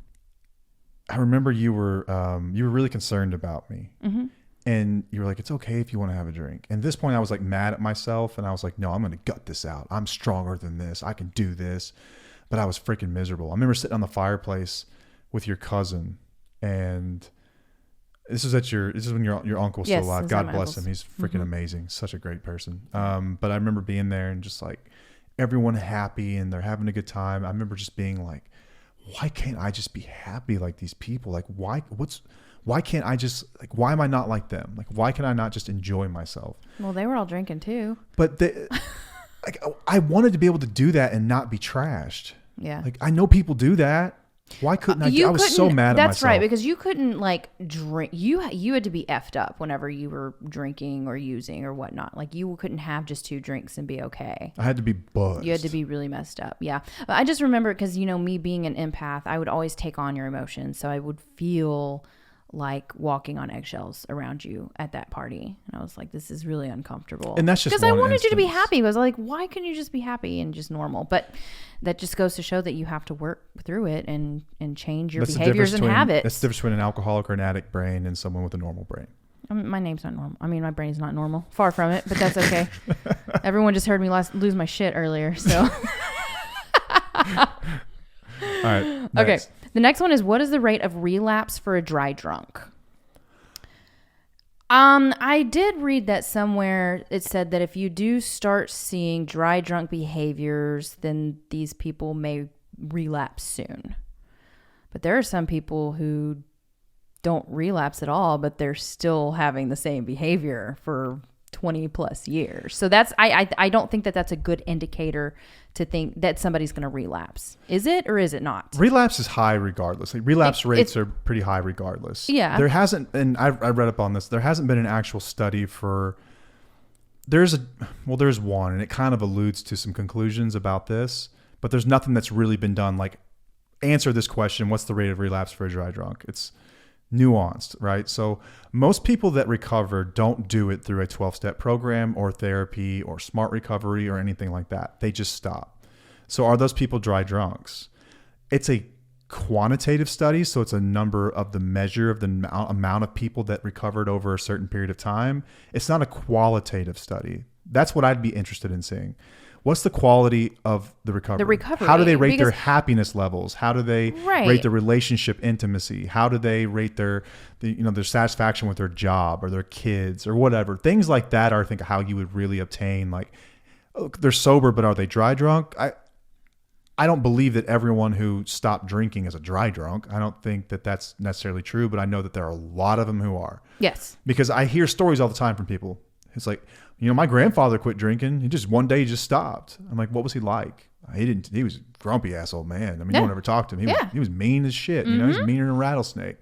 I remember you were really concerned about me. Mm-hmm. And you were like, it's okay if you want to have a drink. And at this point I was like mad at myself and I was like, no, I'm going to gut this out. I'm stronger than this. I can do this. But I was freaking miserable. I remember sitting on the fireplace with your cousin and this is when your uncle's still alive. God bless him. He's freaking amazing. Such a great person. But I remember being there and just like everyone happy and they're having a good time. I remember just being like, why can't I just be happy like these people? Like why can't I just like, why am I not like them? Like, why can I not just enjoy myself? Well, they were all drinking too. But like I wanted to be able to do that and not be trashed. Yeah. Like I know people do that. Why couldn't I? I was so mad at myself. That's right, because you couldn't like drink. You had to be effed up whenever you were drinking or using or whatnot. Like you couldn't have just 2 drinks and be okay. I had to be buzzed. You had to be really messed up. Yeah. But I just remember because, me being an empath, I would always take on your emotions. So I would feel like walking on eggshells around you at that party. And I was like, this is really uncomfortable. And that's just because I wanted you to be happy. I was like, why couldn't you just be happy and just normal? But that just goes to show that you have to work through it and change your behaviors and habits. That's the difference between an alcoholic or an addict brain and someone with a normal brain. My name's not normal. I mean, my brain's not normal. Far from it, but that's okay. Everyone just heard me lose my shit earlier, so. All right. Next. Okay. The next one is, what is the rate of relapse for a dry drunk? I did read that somewhere it said that if you do start seeing dry drunk behaviors, then these people may relapse soon. But there are some people who don't relapse at all, but they're still having the same behavior for 20 plus years. So that's, I don't think that that's a good indicator to think that somebody's going to relapse. Is it, or is it not? Relapse is high regardless. Like relapse rates are pretty high regardless. Yeah. There hasn't, and I read up on this, there hasn't been an actual study for, there's one, and it kind of alludes to some conclusions about this, but there's nothing that's really been done. Like, answer this question, what's the rate of relapse for a dry drunk? It's nuanced, right? So most people that recover don't do it through a 12-step program or therapy or smart recovery or anything like that. They just stop. So are those people dry drunks? It's a quantitative study, so it's a number of the measure of the amount of people that recovered over a certain period of time. It's not a qualitative study. That's what I'd be interested in seeing. What's the quality of the recovery? The recovery. How do they rate their happiness levels? How do they rate their relationship intimacy? How do they rate their satisfaction with their job or their kids or whatever? Things like that are, I think, how you would really obtain, like, they're sober, but are they dry drunk? I don't believe that everyone who stopped drinking is a dry drunk. I don't think that that's necessarily true, but I know that there are a lot of them who are. Yes. Because I hear stories all the time from people. It's like, my grandfather quit drinking. He just one day just stopped. I'm like, what was he like? He was a grumpy ass old man. I mean, no one ever talked to him. He was mean as shit. Mm-hmm. He's meaner than a rattlesnake.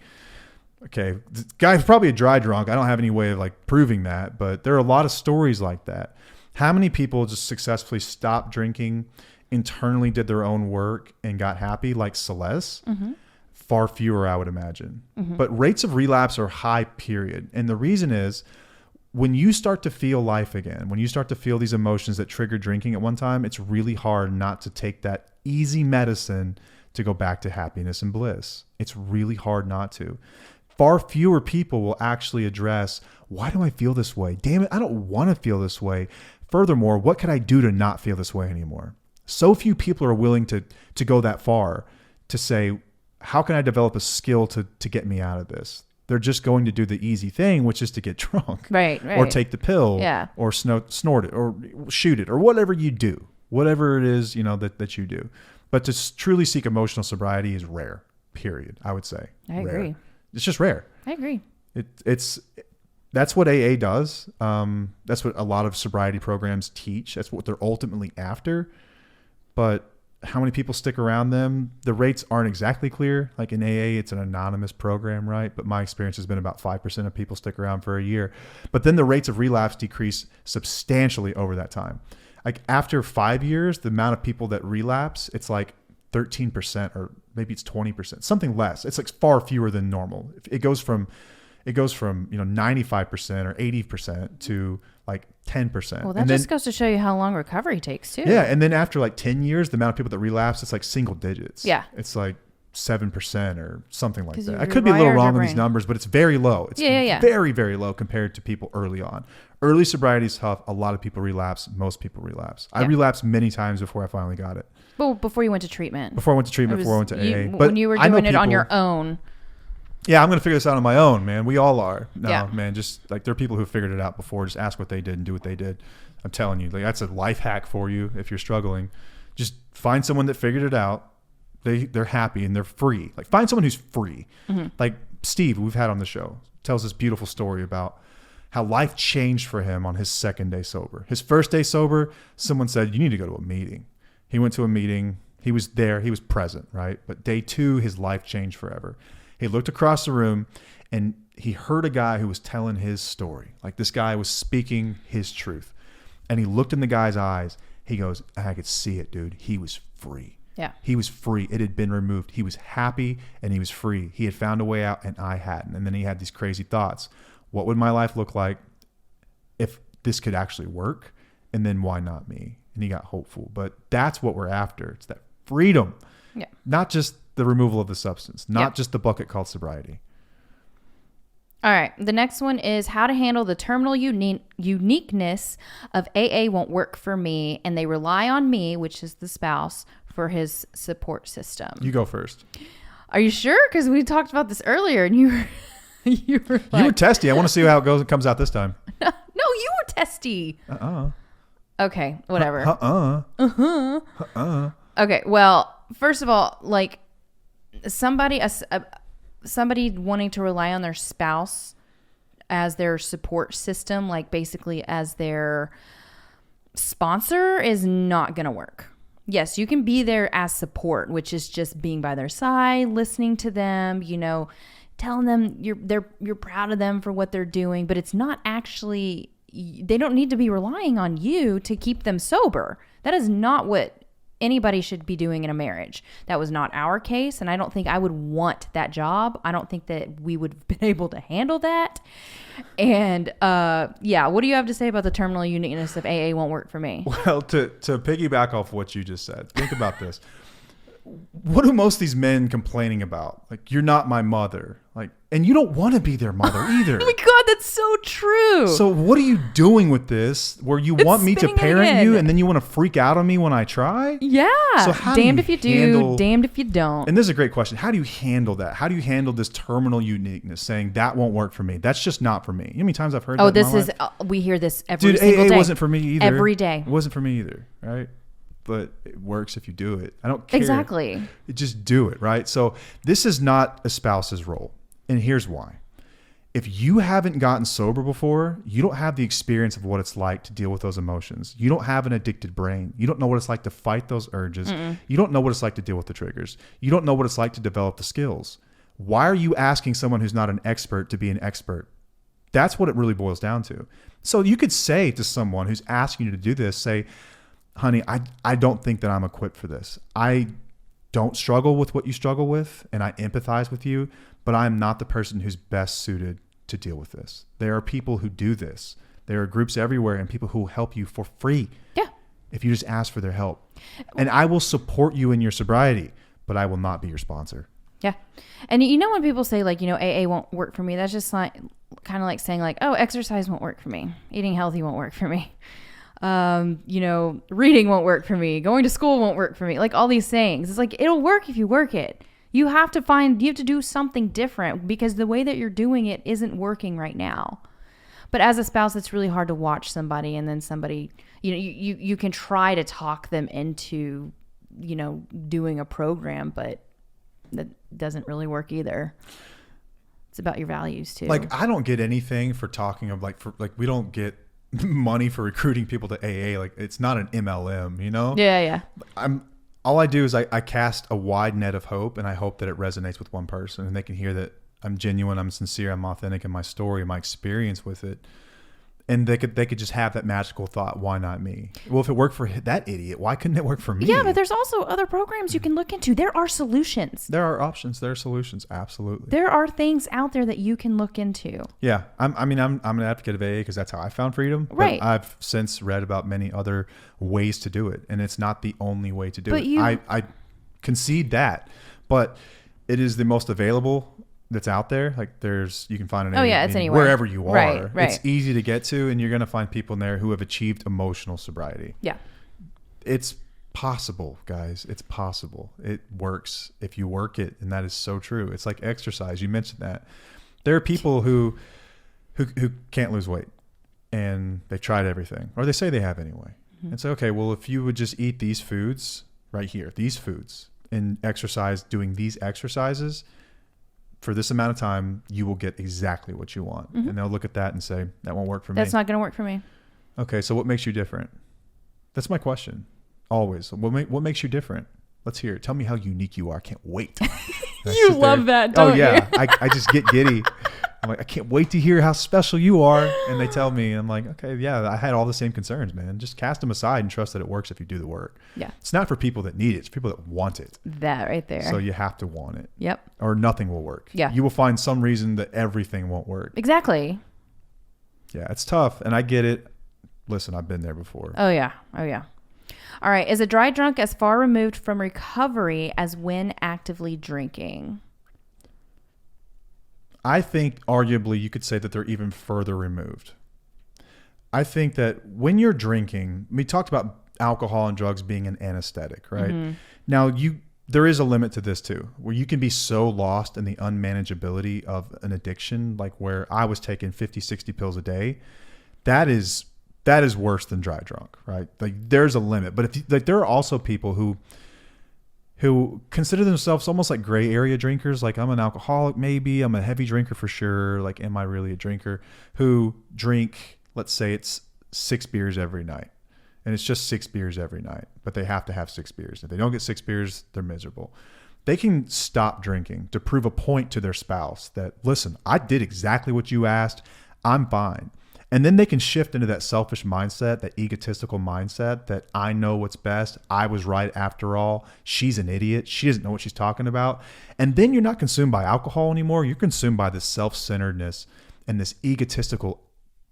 Okay. The guy's probably a dry drunk. I don't have any way of like proving that, but there are a lot of stories like that. How many people just successfully stopped drinking, internally did their own work and got happy, like Celeste? Mm-hmm. Far fewer, I would imagine. Mm-hmm. But rates of relapse are high, period. And the reason is, when you start to feel life again, when you start to feel these emotions that trigger drinking at one time, it's really hard not to take that easy medicine to go back to happiness and bliss. It's really hard not to. Far fewer people will actually address, why do I feel this way? Damn it, I don't want to feel this way. Furthermore, what could I do to not feel this way anymore? So few people are willing to go that far to say, how can I develop a skill to get me out of this? They're just going to do the easy thing, which is to get drunk. Right. Or take the pill. Yeah. Or snort it or shoot it or whatever you do. Whatever it is, that you do. But to truly seek emotional sobriety is rare, period, I would say. I agree. It's just rare. I agree. That's what AA does. That's what a lot of sobriety programs teach. That's what they're ultimately after. But how many people stick around them? The rates aren't exactly clear. Like in AA, it's an anonymous program, right? But my experience has been about 5% of people stick around for a year. But then the rates of relapse decrease substantially over that time. Like after 5 years, the amount of people that relapse, it's like 13% or maybe it's 20%, something less. It's like far fewer than normal. It goes from 95% or 80% to like 10%. Well, that just goes to show you how long recovery takes too. Yeah. And then after like 10 years, the amount of people that relapse, it's like single digits. Yeah. It's like 7% or something like that. I could be a little wrong on these numbers, but it's very low. It's very, very low compared to people early on. Early sobriety is tough. A lot of people relapse. Most people relapse. I relapsed many times before I finally got it. Well, before you went to treatment. Before I went to AA. But when you were doing it on your own. Yeah, I'm going to figure this out on my own, man. We all are. No, man, just like there are people who figured it out before. Just ask what they did and do what they did. I'm telling you, like that's a life hack for you if you're struggling. Just find someone that figured it out. They're happy and they're free. Like find someone who's free. Mm-hmm. Like Steve, we've had on the show, tells this beautiful story about how life changed for him on his second day sober. His first day sober, someone said, you need to go to a meeting. He went to a meeting. He was there. He was present, right? But day 2, his life changed forever. He looked across the room and he heard a guy who was telling his story. Like this guy was speaking his truth. And he looked in the guy's eyes. He goes, I could see it, dude. He was free. Yeah. He was free. It had been removed. He was happy and he was free. He had found a way out and I hadn't. And then he had these crazy thoughts. What would my life look like if this could actually work? And then why not me? And he got hopeful. But that's what we're after. It's that freedom. Yeah. Not just the removal of the substance, not just the bucket called sobriety. All right. The next one is how to handle the terminal uniqueness of AA won't work for me. And they rely on me, which is the spouse, for his support system. You go first. Are you sure? Because we talked about this earlier and you were like, you were testy. I want to see how it comes out this time. No, you were testy. Okay, whatever. Okay, well, first of all, like somebody wanting to rely on their spouse as their support system, like basically as their sponsor, is not going to work. Yes, you can be there as support, which is just being by their side, listening to them, telling them you're proud of them for what they're doing, but it's not actually, they don't need to be relying on you to keep them sober. That is not what anybody should be doing in a marriage. That was not our case, and I don't think I would want that job. I don't think that we would have been able to handle that. And what do you have to say about the terminal uniqueness of AA won't work for me? Well, to piggyback off what you just said, think about this. What do most of these men complaining about? Like, you're not my mother. Like, and you don't want to be their mother either. Oh my God, that's so true. So what are you doing with this where you want me to parent you and then you want to freak out on me when I try? Yeah. So how damned if you do, damned if you don't. And this is a great question. How do you handle that? How do you handle this terminal uniqueness, saying that won't work for me? That's just not for me. You know how many times I've heard that in my life? We hear this every single day. Dude, AA wasn't for me either. Every day. It wasn't for me either, right? But it works if you do it. I don't care. Exactly. Just do it, right? So this is not a spouse's role. And here's why. If you haven't gotten sober before, you don't have the experience of what it's like to deal with those emotions. You don't have an addicted brain. You don't know what it's like to fight those urges. You don't know what it's like to deal with the triggers. You don't know what it's like to develop the skills. Why are you asking someone who's not an expert to be an expert? That's what it really boils down to. So you could say to someone who's asking you to do this, say, honey, I don't think that I'm equipped for this. I don't struggle with what you struggle with, and I empathize with you, but I'm not the person who's best suited to deal with this. There are people who do this. There are groups everywhere and people who will help you for free. Yeah. If you just ask for their help. And I will support you in your sobriety, but I will not be your sponsor. Yeah. And you know, when people say like, you know, AA won't work for me, that's just like kind of like saying like, oh, exercise won't work for me. Eating healthy won't work for me. You know, reading won't work for me. Going to school won't work for me. Like all these things. It's like, it'll work if you work it. You have to do something different because the way that you're doing it isn't working right now. But as a spouse, it's really hard to watch somebody and then somebody, you know, you can try to talk them into, you know, doing a program, but that doesn't really work either. It's about your values too. Like, I don't get anything for talking of we don't get money for recruiting people to AA. Like, it's not an MLM, you know? Yeah. All I do is I cast a wide net of hope, and I hope that it resonates with one person and they can hear that I'm genuine, I'm sincere, I'm authentic in my story, my experience with it. And they could just have that magical thought, why not me? Well, if it worked for that idiot, why couldn't it work for me? Yeah, but there's also other programs you can look into. There are solutions. There are options. There are solutions. Absolutely. There are things out there that you can look into. Yeah. I'm an advocate of AA because that's how I found freedom. Right. But I've since read about many other ways to do it. And it's not the only way to do it. I concede that. But it is the most available that's out there. Like you can find an AA it's anywhere. wherever you are. Right. It's easy to get to, and you're going to find people in there who have achieved emotional sobriety. Yeah. It's possible, guys. It's possible. It works if you work it, and that is so true. It's like exercise. You mentioned that. There are people who can't lose weight, and they've tried everything, or they say they have anyway. Mm-hmm. And say, okay, well, if you would just eat these foods right here, these foods, and exercise doing these exercises for this amount of time, you will get exactly what you want. Mm-hmm. And they'll look at that and say, that won't work for me. That's not going to work for me. Okay, so what makes you different? That's my question. Always. What makes you different? Let's hear it. Tell me how unique you are. I can't wait. You love that, don't you? Oh, yeah. I just get giddy. I'm like, I can't wait to hear how special you are. And they tell me, and I'm like, okay, yeah, I had all the same concerns, man. Just cast them aside and trust that it works if you do the work. Yeah. It's not for people that need it. It's for people that want it. That right there. So you have to want it. Yep. Or nothing will work. Yeah. You will find some reason that everything won't work. Exactly. Yeah, it's tough. And I get it. Listen, I've been there before. Oh, yeah. All right. Is a dry drunk as far removed from recovery as when actively drinking? I think arguably you could say that they're even further removed. I think that when you're drinking, we talked about alcohol and drugs being an anesthetic, right? Mm-hmm. Now, there is a limit to this too, where you can be so lost in the unmanageability of an addiction, like where I was taking 50, 60 pills a day. That is worse than dry drunk, right? Like, there's a limit. But there are also people who consider themselves almost like gray area drinkers. Like, I'm an alcoholic, maybe I'm a heavy drinker for sure. Like, am I really a drinker? Who drink, let's say it's 6 beers every night, and it's just 6 beers every night, but they have to have 6 beers. If they don't get 6 beers, they're miserable. They can stop drinking to prove a point to their spouse that, listen, I did exactly what you asked. I'm fine. And then they can shift into that selfish mindset, that egotistical mindset that I know what's best. I was right after all. She's an idiot. She doesn't know what she's talking about. And then you're not consumed by alcohol anymore. You're consumed by this self-centeredness and this egotistical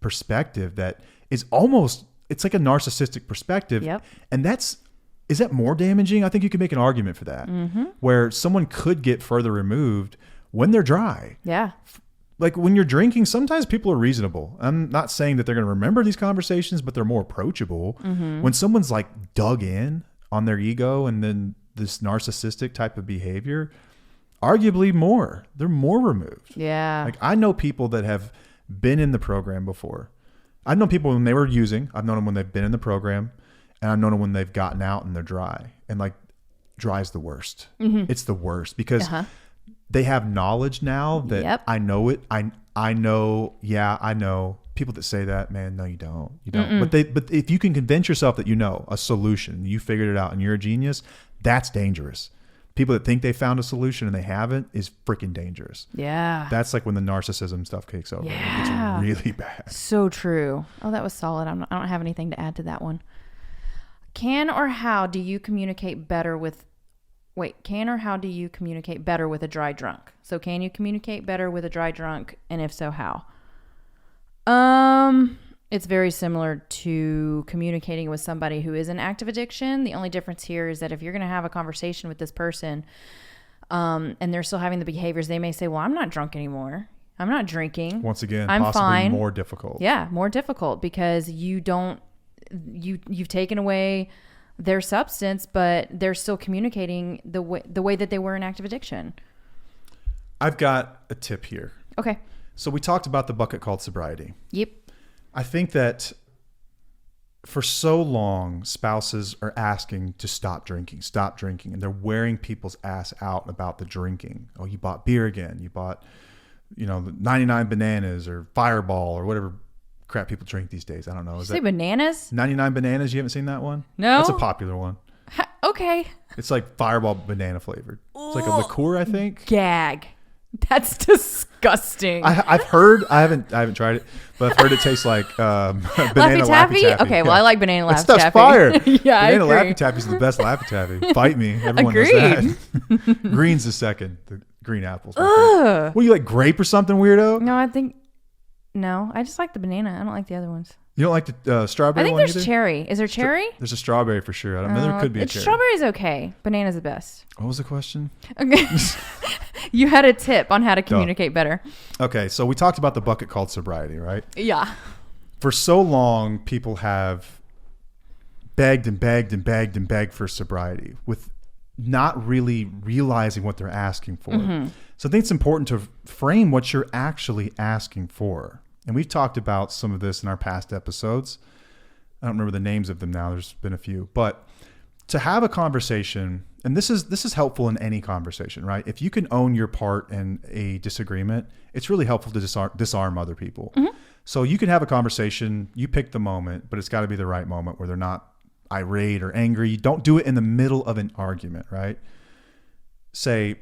perspective that is almost, it's like a narcissistic perspective. Yep. And is that more damaging? I think you can make an argument for that, where someone could get further removed when they're dry. Yeah. Like, when you're drinking, sometimes people are reasonable. I'm not saying that they're going to remember these conversations, but they're more approachable. Mm-hmm. When someone's like dug in on their ego and then this narcissistic type of behavior, arguably they're more removed. Yeah. Like, I know people that have been in the program before. I've known people when they were using. I've known them when they've been in the program, and I've known them when they've gotten out and they're dry. And like, dry is the worst. Mm-hmm. It's the worst because they have knowledge now that I know it. I know. Yeah, I know. People that say that, man, no, you don't. You don't. Mm-mm. But if you can convince yourself that you know a solution, you figured it out, and you're a genius, that's dangerous. People that think they found a solution and they haven't is freaking dangerous. Yeah. That's like when the narcissism stuff kicks over. Yeah. It's really bad. So true. Oh, that was solid. I don't have anything to add to that one. Can or how do you communicate better with a dry drunk? So can you communicate better with a dry drunk? And if so, how? It's very similar to communicating with somebody who is in active addiction. The only difference here is that if you're going to have a conversation with this person, and they're still having the behaviors, they may say, well, I'm not drunk anymore. I'm not drinking. Once again, I'm possibly fine. more difficult. Yeah, more difficult because you've taken away their substance, but they're still communicating the way that they were in active addiction. I've got a tip here. Okay. So we talked about the bucket called sobriety. Yep. I think that for so long, spouses are asking to stop drinking, and they're wearing people's ass out about the drinking. Oh, you bought beer again. You bought, the 99 bananas or Fireball or whatever crap people drink these days. I don't know. Did you say bananas? 99 bananas? You haven't seen that one? No. That's a popular one. Okay. It's like Fireball banana flavored. It's like a liqueur, I think. Gag. That's disgusting. I've heard. I haven't tried it, but I've heard it tastes like banana Laffy Taffy. Okay, well, I like banana Laffy Taffy. That stuff's fire. Yeah, banana I agree. Laffy Taffy is the best Laffy Taffy. Fight me. Everyone knows that. Green's the second. The green apples. What do you like, grape or something, weirdo? No, I just like the banana. I don't like the other ones. You don't like the strawberry one? I think one there's either? cherry. Is there cherry? There's a strawberry for sure. I don't know. There could be a cherry. Strawberry's okay. Banana's the best. What was the question? Okay. You had a tip on how to communicate better. Okay, so we talked about the bucket called sobriety, right? Yeah. For so long, people have begged and begged and begged and begged for sobriety with not really realizing what they're asking for. Mm-hmm. So I think it's important to frame what you're actually asking for. And we've talked about some of this in our past episodes. I don't remember the names of them now. There's been a few. But to have a conversation, and this is helpful in any conversation, right? If you can own your part in a disagreement, it's really helpful to disarm other people. Mm-hmm. So you can have a conversation, you pick the moment, but it's got to be the right moment where they're not irate or angry. You don't do it in the middle of an argument, right? Say,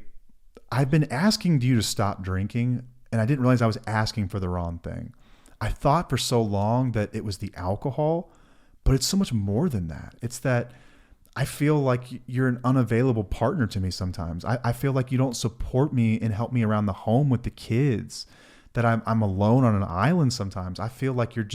I've been asking you to stop drinking, and I didn't realize I was asking for the wrong thing. I thought for so long that it was the alcohol, but it's so much more than that. It's that I feel like you're an unavailable partner to me sometimes. I feel like you don't support me and help me around the home with the kids, that I'm alone on an island sometimes. I feel like you're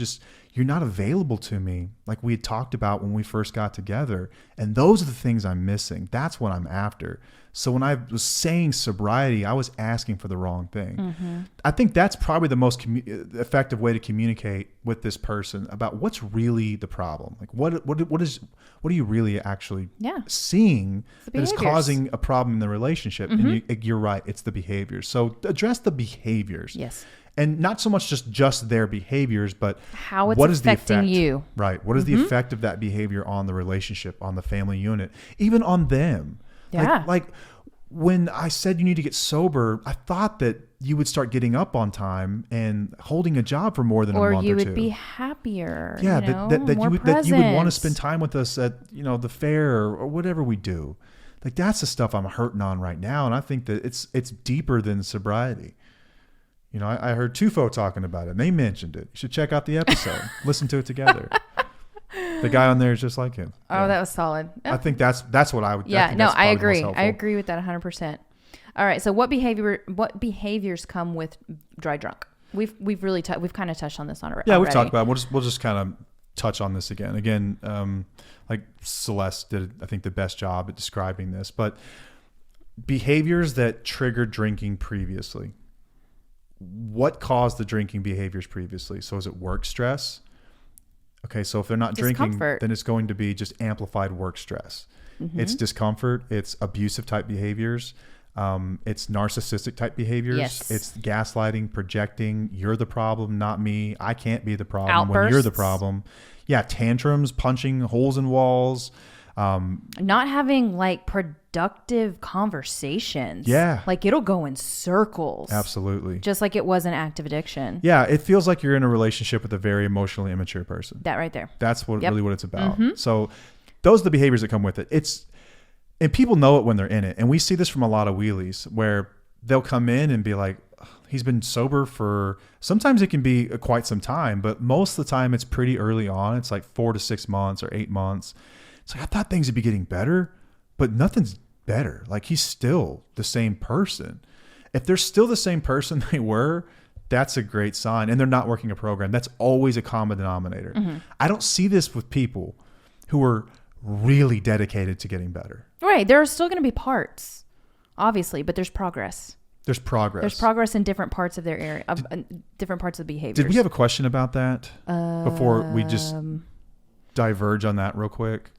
not available to me like we had talked about when we first got together. And those are the things I'm missing. That's what I'm after. So when I was saying sobriety, I was asking for the wrong thing. Mm-hmm. I think that's probably the most effective way to communicate with this person about what's really the problem. Like what are you really actually seeing that is causing a problem in the relationship? Mm-hmm. And you're right, it's the behaviors. So address the behaviors. Yes. And not so much just their behaviors, but how it's what is affecting the effect? You. Right. What is the effect of that behavior on the relationship, on the family unit, even on them? Yeah. Like when I said you need to get sober, I thought that you would start getting up on time and holding a job for more than a month or two. Or you would be happier. Yeah, that you would want to spend time with us at the fair or whatever we do. Like that's the stuff I'm hurting on right now, and I think that it's deeper than sobriety. I heard Tufo talking about it, and they mentioned it. You should check out the episode. Listen to it together. The guy on there is just like him. Oh, that was solid. I think that's what I would. Yeah, I agree. I agree with that 100%. All right. So what behaviors come with dry drunk? We've kind of touched on this on it. Yeah, we've talked about it. We'll just kind of touch on this again. Again, like Celeste did, I think, the best job at describing this. But behaviors that triggered drinking previously. What caused the drinking behaviors previously? So is it work stress? Okay, so if they're not drinking, then it's going to be just amplified work stress. Mm-hmm. It's discomfort. It's abusive type behaviors. It's narcissistic type behaviors. Yes. It's gaslighting, projecting. You're the problem, not me. I can't be the problem Outbursts. When you're the problem. Yeah, tantrums, punching holes in walls. Not having like productive conversations. Yeah. Like it'll go in circles. Absolutely. Just like it was an active addiction. Yeah. It feels like you're in a relationship with a very emotionally immature person. That right there. That's really what it's about. Mm-hmm. So those are the behaviors that come with it. And people know it when they're in it. And we see this from a lot of wheelies where they'll come in and be like, he's been sober for, sometimes it can be quite some time, but most of the time it's pretty early on. It's like 4 to 6 months or 8 months. It's like, I thought things would be getting better, but nothing's better. Like he's still the same person. If they're still the same person they were, that's a great sign. And they're not working a program. That's always a common denominator. I don't see this with people who are really dedicated to getting better. Right. There are still going to be parts, obviously, but there's progress. There's progress. There's progress in different parts of their area, different parts of the behaviors. Did we have a question about that before we just diverge on that real quick?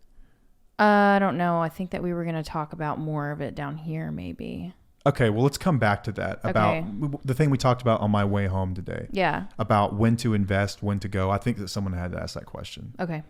I don't know. I think that we were going to talk about more of it down here, maybe. Okay, well, let's come back to that about the thing we talked about on my way home today. Yeah. About when to invest, when to go. I think that someone had to ask that question. Okay.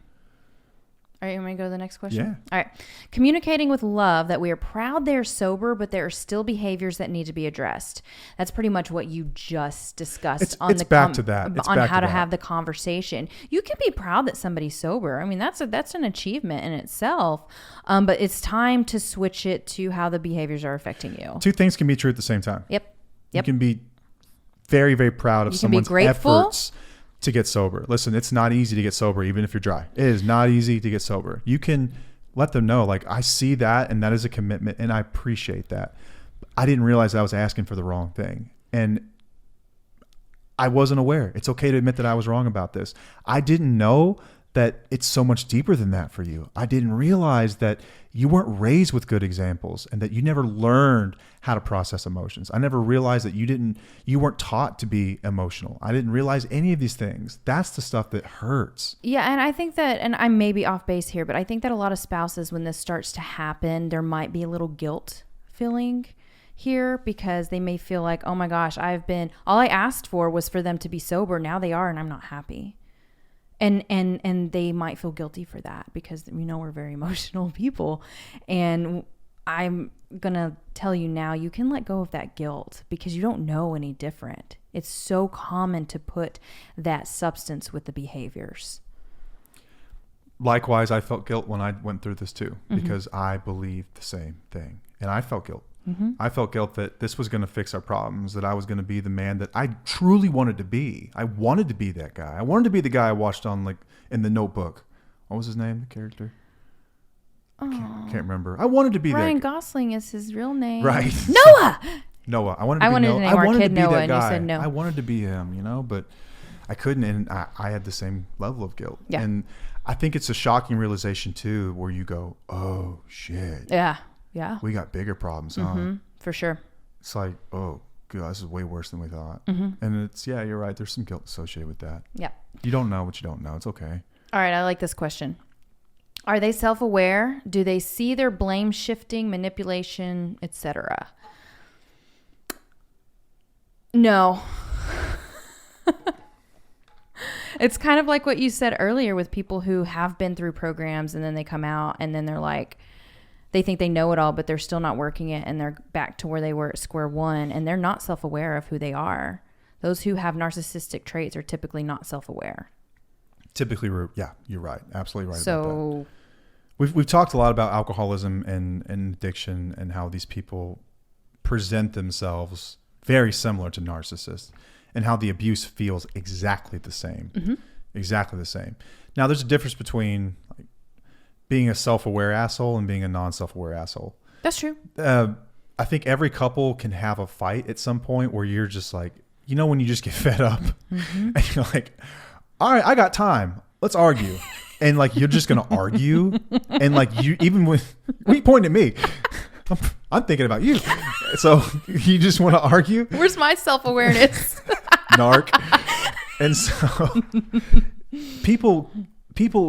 All right, you want me to go to the next question? Yeah. All right. Communicating with love that we are proud they're sober, but there are still behaviors that need to be addressed. That's pretty much what you just discussed It's back to that. It's on back how to to that. have the conversation. You can be proud that somebody's sober. I mean, that's an achievement in itself. But it's time to switch it to how the behaviors are affecting you. Two things can be true at the same time. Yep. You can be very, very proud of someone's efforts to get sober. Listen, it's not easy to get sober, even if you're dry. It is not easy to get sober. You can let them know, like, I see that, and that is a commitment, and I appreciate that. I didn't realize I was asking for the wrong thing. And I wasn't aware. It's okay to admit that I was wrong about this. I didn't know that it's so much deeper than that for you. I didn't realize that you weren't raised with good examples and that you never learned how to process emotions. I never realized that you weren't taught to be emotional. I didn't realize any of these things. That's the stuff that hurts. Yeah, and I think that, and I may be off base here, but I think that a lot of spouses, when this starts to happen, there might be a little guilt feeling here because they may feel like, oh my gosh, all I asked for was for them to be sober. Now they are, and I'm not happy. And they might feel guilty for that because we're very emotional people. And I'm going to tell you now, you can let go of that guilt because you don't know any different. It's so common to put that substance with the behaviors. Likewise, I felt guilt when I went through this too, because I believed the same thing. And I felt guilt. I felt guilt that this was going to fix our problems, that I was going to be the man that I truly wanted to be. I wanted to be that guy. I wanted to be the guy I watched on, like, in The Notebook. What was his name, the character? Can't remember. I wanted to be Ryan that. Gosling is his real name. Right. Noah! I wanted to name our kid Noah, that and guy. you said no. I wanted to be him, but I couldn't, and I had the same level of guilt. Yeah. And I think it's a shocking realization too, where you go, oh shit. Yeah. We got bigger problems, huh? For sure. It's like, oh god, this is way worse than we thought. And it's, yeah, you're right. There's some guilt associated with that. Yeah. You don't know what you don't know. It's okay. All right. I like this question. Are they self-aware? Do they see their blame shifting, manipulation, etc.? No. It's kind of like what you said earlier with people who have been through programs and then they come out and then they're like, they think they know it all, but they're still not working it. And they're back to where they were at square one, and they're not self-aware of who they are. Those who have narcissistic traits are typically not self-aware. Typically, yeah, you're right. Absolutely right. So about that. We've talked a lot about alcoholism and addiction and how these people present themselves very similar to narcissists and how the abuse feels exactly the same. Exactly the same. Now, there's a difference between being a self-aware asshole and being a non-self-aware asshole. That's true. I think every couple can have a fight at some point where you're just like, when you just get fed up and you're like, all right, I got time. Let's argue. And like, you're just going to argue. And like, even when you point at me, I'm thinking about you. So you just want to argue. Where's my self-awareness? Narc. And so people,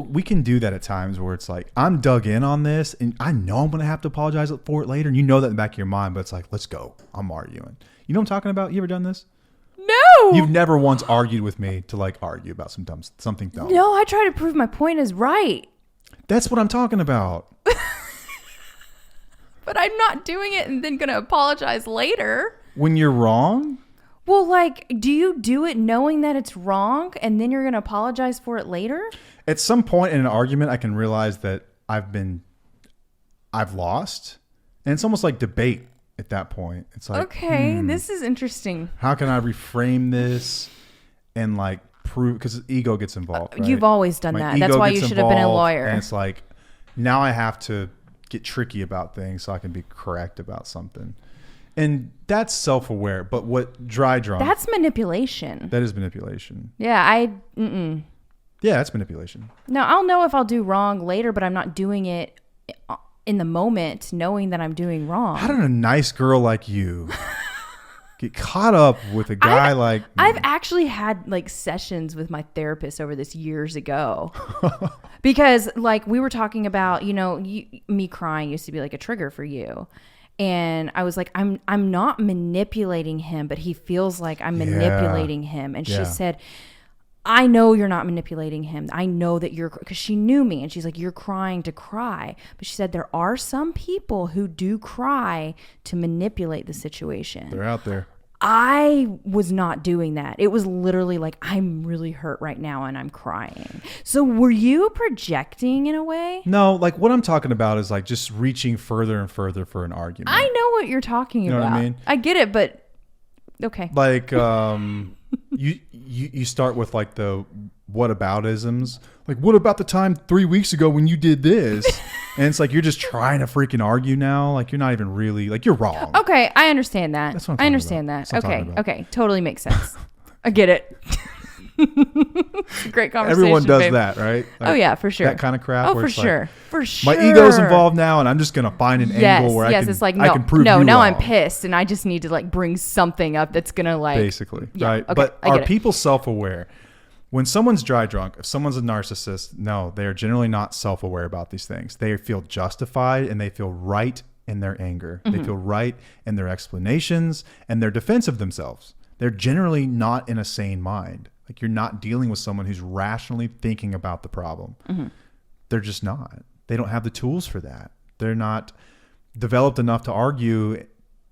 we can do that at times where it's like, I'm dug in on this and I know I'm going to have to apologize for it later. And you know that in the back of your mind, but it's like, let's go. I'm arguing. You know what I'm talking about? You ever done this? No. You've never once argued with me to like argue about something dumb. No, I try to prove my point is right. That's what I'm talking about. But I'm not doing it and then going to apologize later. When you're wrong? Well, like, do you do it knowing that it's wrong and then you're going to apologize for it later? At some point in an argument, I can realize that I've lost. And it's almost like debate at that point. It's like, okay, this is interesting. How can I reframe this and like prove, because ego gets involved. Right? You've always done that. That's why you should have been a lawyer. And it's like, now I have to get tricky about things so I can be correct about something. And that's self-aware. But what dry drunk? That's manipulation. That is manipulation. Yeah, Yeah, that's manipulation. No, I'll know if I'll do wrong later, but I'm not doing it in the moment knowing that I'm doing wrong. How did a nice girl like you get caught up with a guy like me? I've actually had like sessions with my therapist over this years ago. Because like we were talking about, me crying used to be like a trigger for you. And I was like, I'm not manipulating him, but he feels like I'm manipulating him. And she said, I know you're not manipulating him. I know that because she knew me, and she's like, you're crying to cry. But she said there are some people who do cry to manipulate the situation. They're out there. I was not doing that. It was literally like, I'm really hurt right now and I'm crying. So were you projecting in a way? No, like what I'm talking about is like just reaching further and further for an argument. I know what you're talking about. You know what I mean? I get it, but okay. Like you start with like the whataboutisms. Like, what about the time 3 weeks ago when you did this? And it's like you're just trying to freaking argue now. Like you're not even really like you're wrong. Okay, I understand that. That's what I'm I understand about. that. Okay, totally makes sense. I get it. It's a great conversation. Everyone does babe. That, right? Like, oh yeah, for sure. That kind of crap. Oh, where for it's sure. Like, For sure. My ego's involved now, and I'm just gonna find an angle where I can. It's like I can prove now wrong. I'm pissed, and I just need to like bring something up that's gonna like basically, right? Okay, but are people self-aware? When someone's dry drunk, if someone's a narcissist, no, they are generally not self-aware about these things. They feel justified and they feel right in their anger. They feel right in their explanations and their defense of themselves. They're generally not in a sane mind. Like you're not dealing with someone who's rationally thinking about the problem. They're just not. They don't have the tools for that. They're not developed enough to argue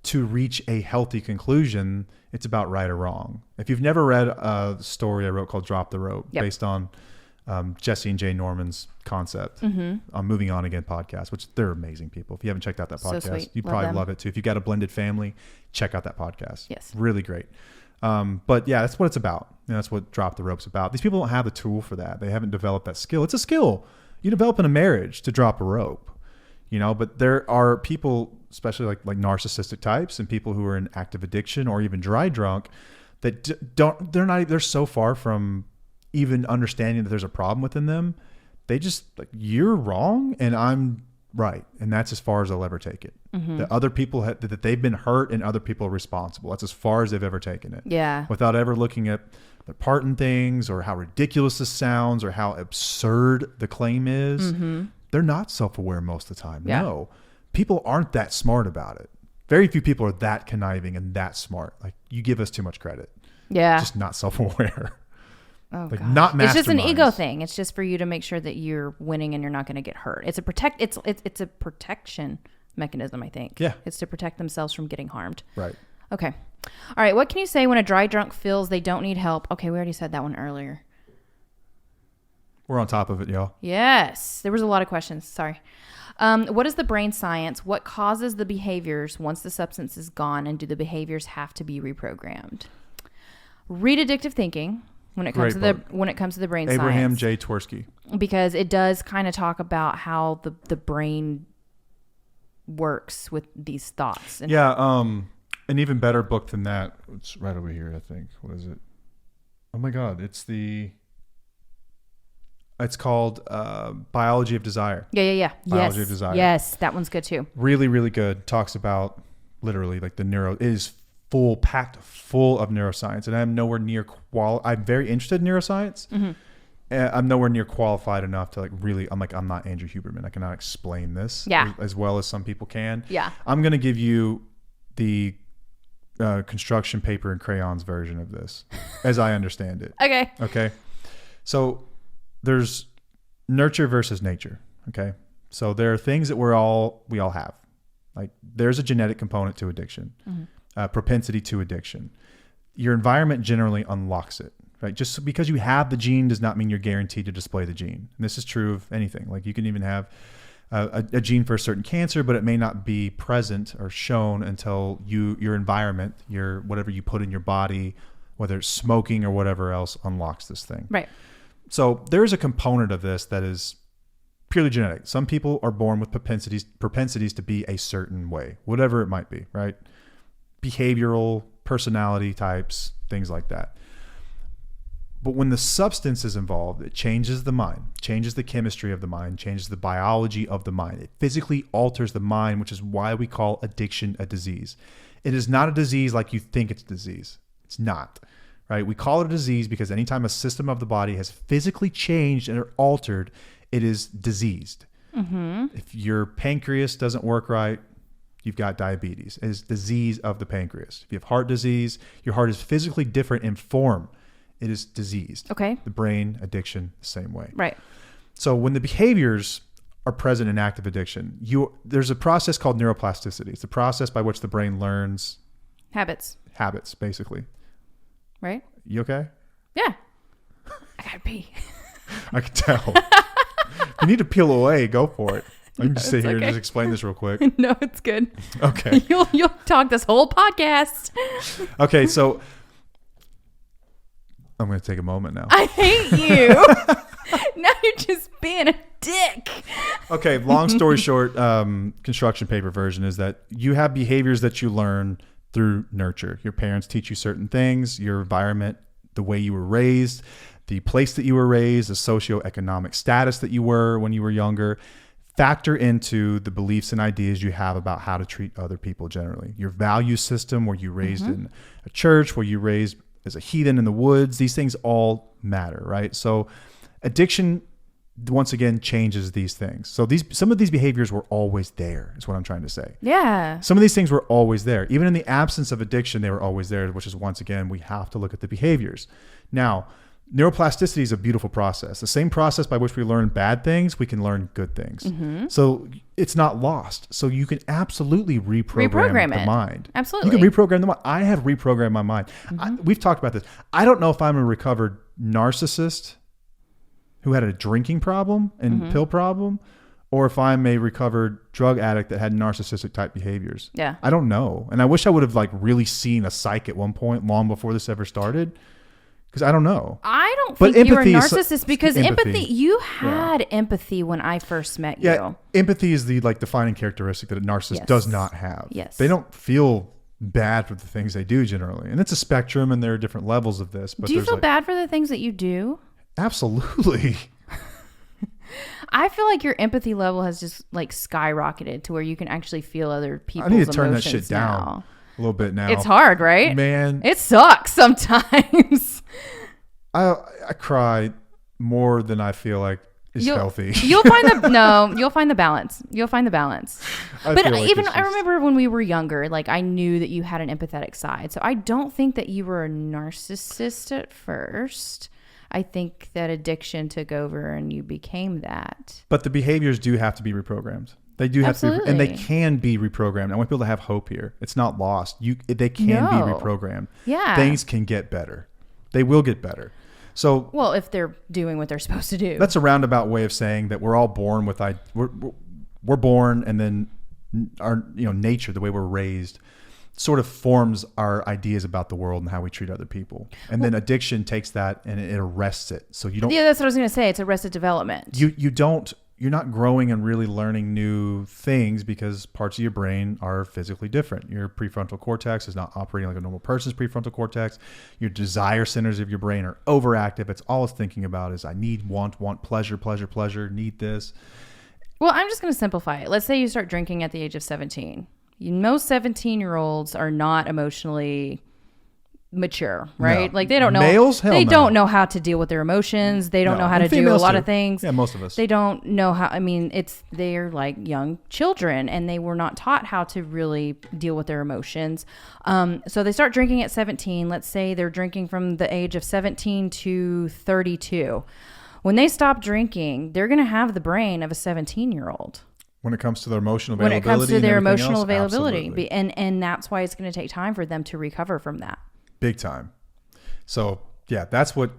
to reach a healthy conclusion. It's about right or wrong. If you've never read a story I wrote called Drop the Rope, based on Jesse and Jay Norman's concept on Moving On Again podcast, which they're amazing people. If you haven't checked out that podcast, you'd probably love it too. If you've got a blended family, check out that podcast. Yes. Really great. But yeah, that's what it's about. That's what Drop the Rope's about. These people don't have the tool for that. They haven't developed that skill. It's a skill you develop in a marriage to drop a rope, but there are people, especially like narcissistic types and people who are in active addiction or even dry drunk that they're so far from even understanding that there's a problem within them. They just like, you're wrong and I'm right. And that's as far as they'll ever take it. That other people that they've been hurt and other people are responsible. That's as far as they've ever taken it. Yeah. Without ever looking at the part in things or how ridiculous this sounds or how absurd the claim is. They're not self-aware most of the time. Yeah. No. People aren't that smart about it. Very few people are that conniving and that smart. Like you give us too much credit. Yeah. Just not self-aware. Oh, like gosh. not masterminds. It's just an ego thing. It's just for you to make sure that you're winning and you're not going to get hurt. It's a it's a protection mechanism, I think. Yeah. It's to protect themselves from getting harmed. Right. Okay. All right. What can you say when a dry drunk feels they don't need help? Okay, we already said that one earlier. We're on top of it, y'all. Yes. There was a lot of questions. Sorry. What is the brain science? What causes the behaviors once the substance is gone, and do the behaviors have to be reprogrammed? Read Addictive Thinking when it comes to the brain science. Abraham J. Tversky. Because it does kind of talk about how the brain works with these thoughts. And an even better book than that. It's right over here, I think. What is it? Oh my God. It's called Biology of Desire. Yeah. Biology of Desire. Yes, that one's good too. Really, really good. Talks about literally like it is packed full of neuroscience. And I'm nowhere near I'm very interested in neuroscience. I'm nowhere near qualified enough to like really, I'm not Andrew Huberman. I cannot explain this as well as some people can. Yeah. I'm going to give you the construction paper and crayons version of this as I understand it. Okay. So there's nurture versus nature. Okay. So there are things that we all have. Like there's a genetic component to addiction, propensity to addiction. Your environment generally unlocks it, right? Just because you have the gene does not mean you're guaranteed to display the gene. And this is true of anything. Like you can even have a gene for a certain cancer, but it may not be present or shown until your environment, whatever you put in your body, whether it's smoking or whatever else, unlocks this thing. Right. So there's a component of this that is purely genetic. Some people are born with propensities to be a certain way, whatever it might be, right? behavioral, personality types, things like that. But when the substance is involved, it changes the mind, changes the chemistry of the mind, changes the biology of the mind. It physically alters the mind, which is why we call addiction a disease. It is not a disease like you think it's a disease. It's not, right? We call it a disease because anytime a system of the body has physically changed and altered, it is diseased. Mm-hmm. If your pancreas doesn't work right, you've got diabetes. It is disease of the pancreas. If you have heart disease, your heart is physically different in form. It is diseased. Okay. The brain, addiction, the same way. Right. So when the behaviors are present in active addiction, there's a process called neuroplasticity. It's the process by which the brain learns habits, basically. Right? You okay? Yeah. I gotta pee. I can tell. You need to peel away. Go for it. I can just sit here and just explain this real quick. No, it's good. Okay. You'll talk this whole podcast. Okay, so I'm going to take a moment now. I hate you. Now you're just being a dick. Okay, long story short, construction paper version is that you have behaviors that you learn through nurture. Your parents teach you certain things, your environment, the way you were raised, the place that you were raised, the socioeconomic status that you were when you were younger, factor into the beliefs and ideas you have about how to treat other people generally. Your value system, were you raised in a church, were you raised as a heathen in the woods? These things all matter, right? So addiction, once again, changes these things. So some of these behaviors were always there, is what I'm trying to say. Yeah. Some of these things were always there. Even in the absence of addiction, they were always there, which is, once again, we have to look at the behaviors. Now, neuroplasticity is a beautiful process. The same process by which we learn bad things, we can learn good things. Mm-hmm. So it's not lost. So you can absolutely reprogram the mind. Absolutely. You can reprogram the mind. I have reprogrammed my mind. Mm-hmm. We've talked about this. I don't know if I'm a recovered narcissist who had a drinking problem and pill problem, or if I'm a recovered drug addict that had narcissistic type behaviors. Yeah. I don't know. And I wish I would have really seen a psych at one point long before this ever started. Because I don't know. I don't think you were a narcissist because empathy. You had empathy when I first met you. Yeah, empathy is the defining characteristic that a narcissist does not have. Yes. They don't feel bad for the things they do generally. And it's a spectrum and there are different levels of this. But do you feel bad for the things that you do? Absolutely. I feel like your empathy level has just skyrocketed to where you can actually feel other people's emotions. I need to turn that shit down. Now. A little bit now. It's hard, right? Man. It sucks sometimes. I cry more than I feel like is healthy. You'll find the balance. You'll find the balance. But even I remember when we were younger, I knew that you had an empathetic side. So I don't think that you were a narcissist at first. I think that addiction took over and you became that. But the behaviors do have to be reprogrammed. They do have to be, and they can be reprogrammed. I want people to have hope here. It's not lost. They can be reprogrammed. Yeah. Things can get better. They will get better. So, well, if they're doing what they're supposed to do. That's a roundabout way of saying that we're all born with we're born, and then our nature, the way we're raised, sort of forms our ideas about the world and how we treat other people. And then addiction takes that and it arrests it. So you don't. Yeah, that's what I was going to say. It's arrested development. You're not growing and really learning new things because parts of your brain are physically different. Your prefrontal cortex is not operating like a normal person's prefrontal cortex. Your desire centers of your brain are overactive. It's all it's thinking about is I need, want, pleasure, need this. Well, I'm just going to simplify it. Let's say you start drinking at the age of 17. Most 17-year-olds are not emotionally mature, right? No. They don't know. Males? Hell they no. don't know how to deal with their emotions. They don't know how to do a lot of things. Yeah, most of us. They don't know how. They're like young children, and they were not taught how to really deal with their emotions. So they start drinking at 17. Let's say they're drinking from the age of 17 to 32. When they stop drinking, they're going to have the brain of a 17-year-old. When it comes to their emotional availability. When it comes to their emotional else, availability. absolutely. And that's why it's going to take time for them to recover from that. Big time. So, yeah, that's what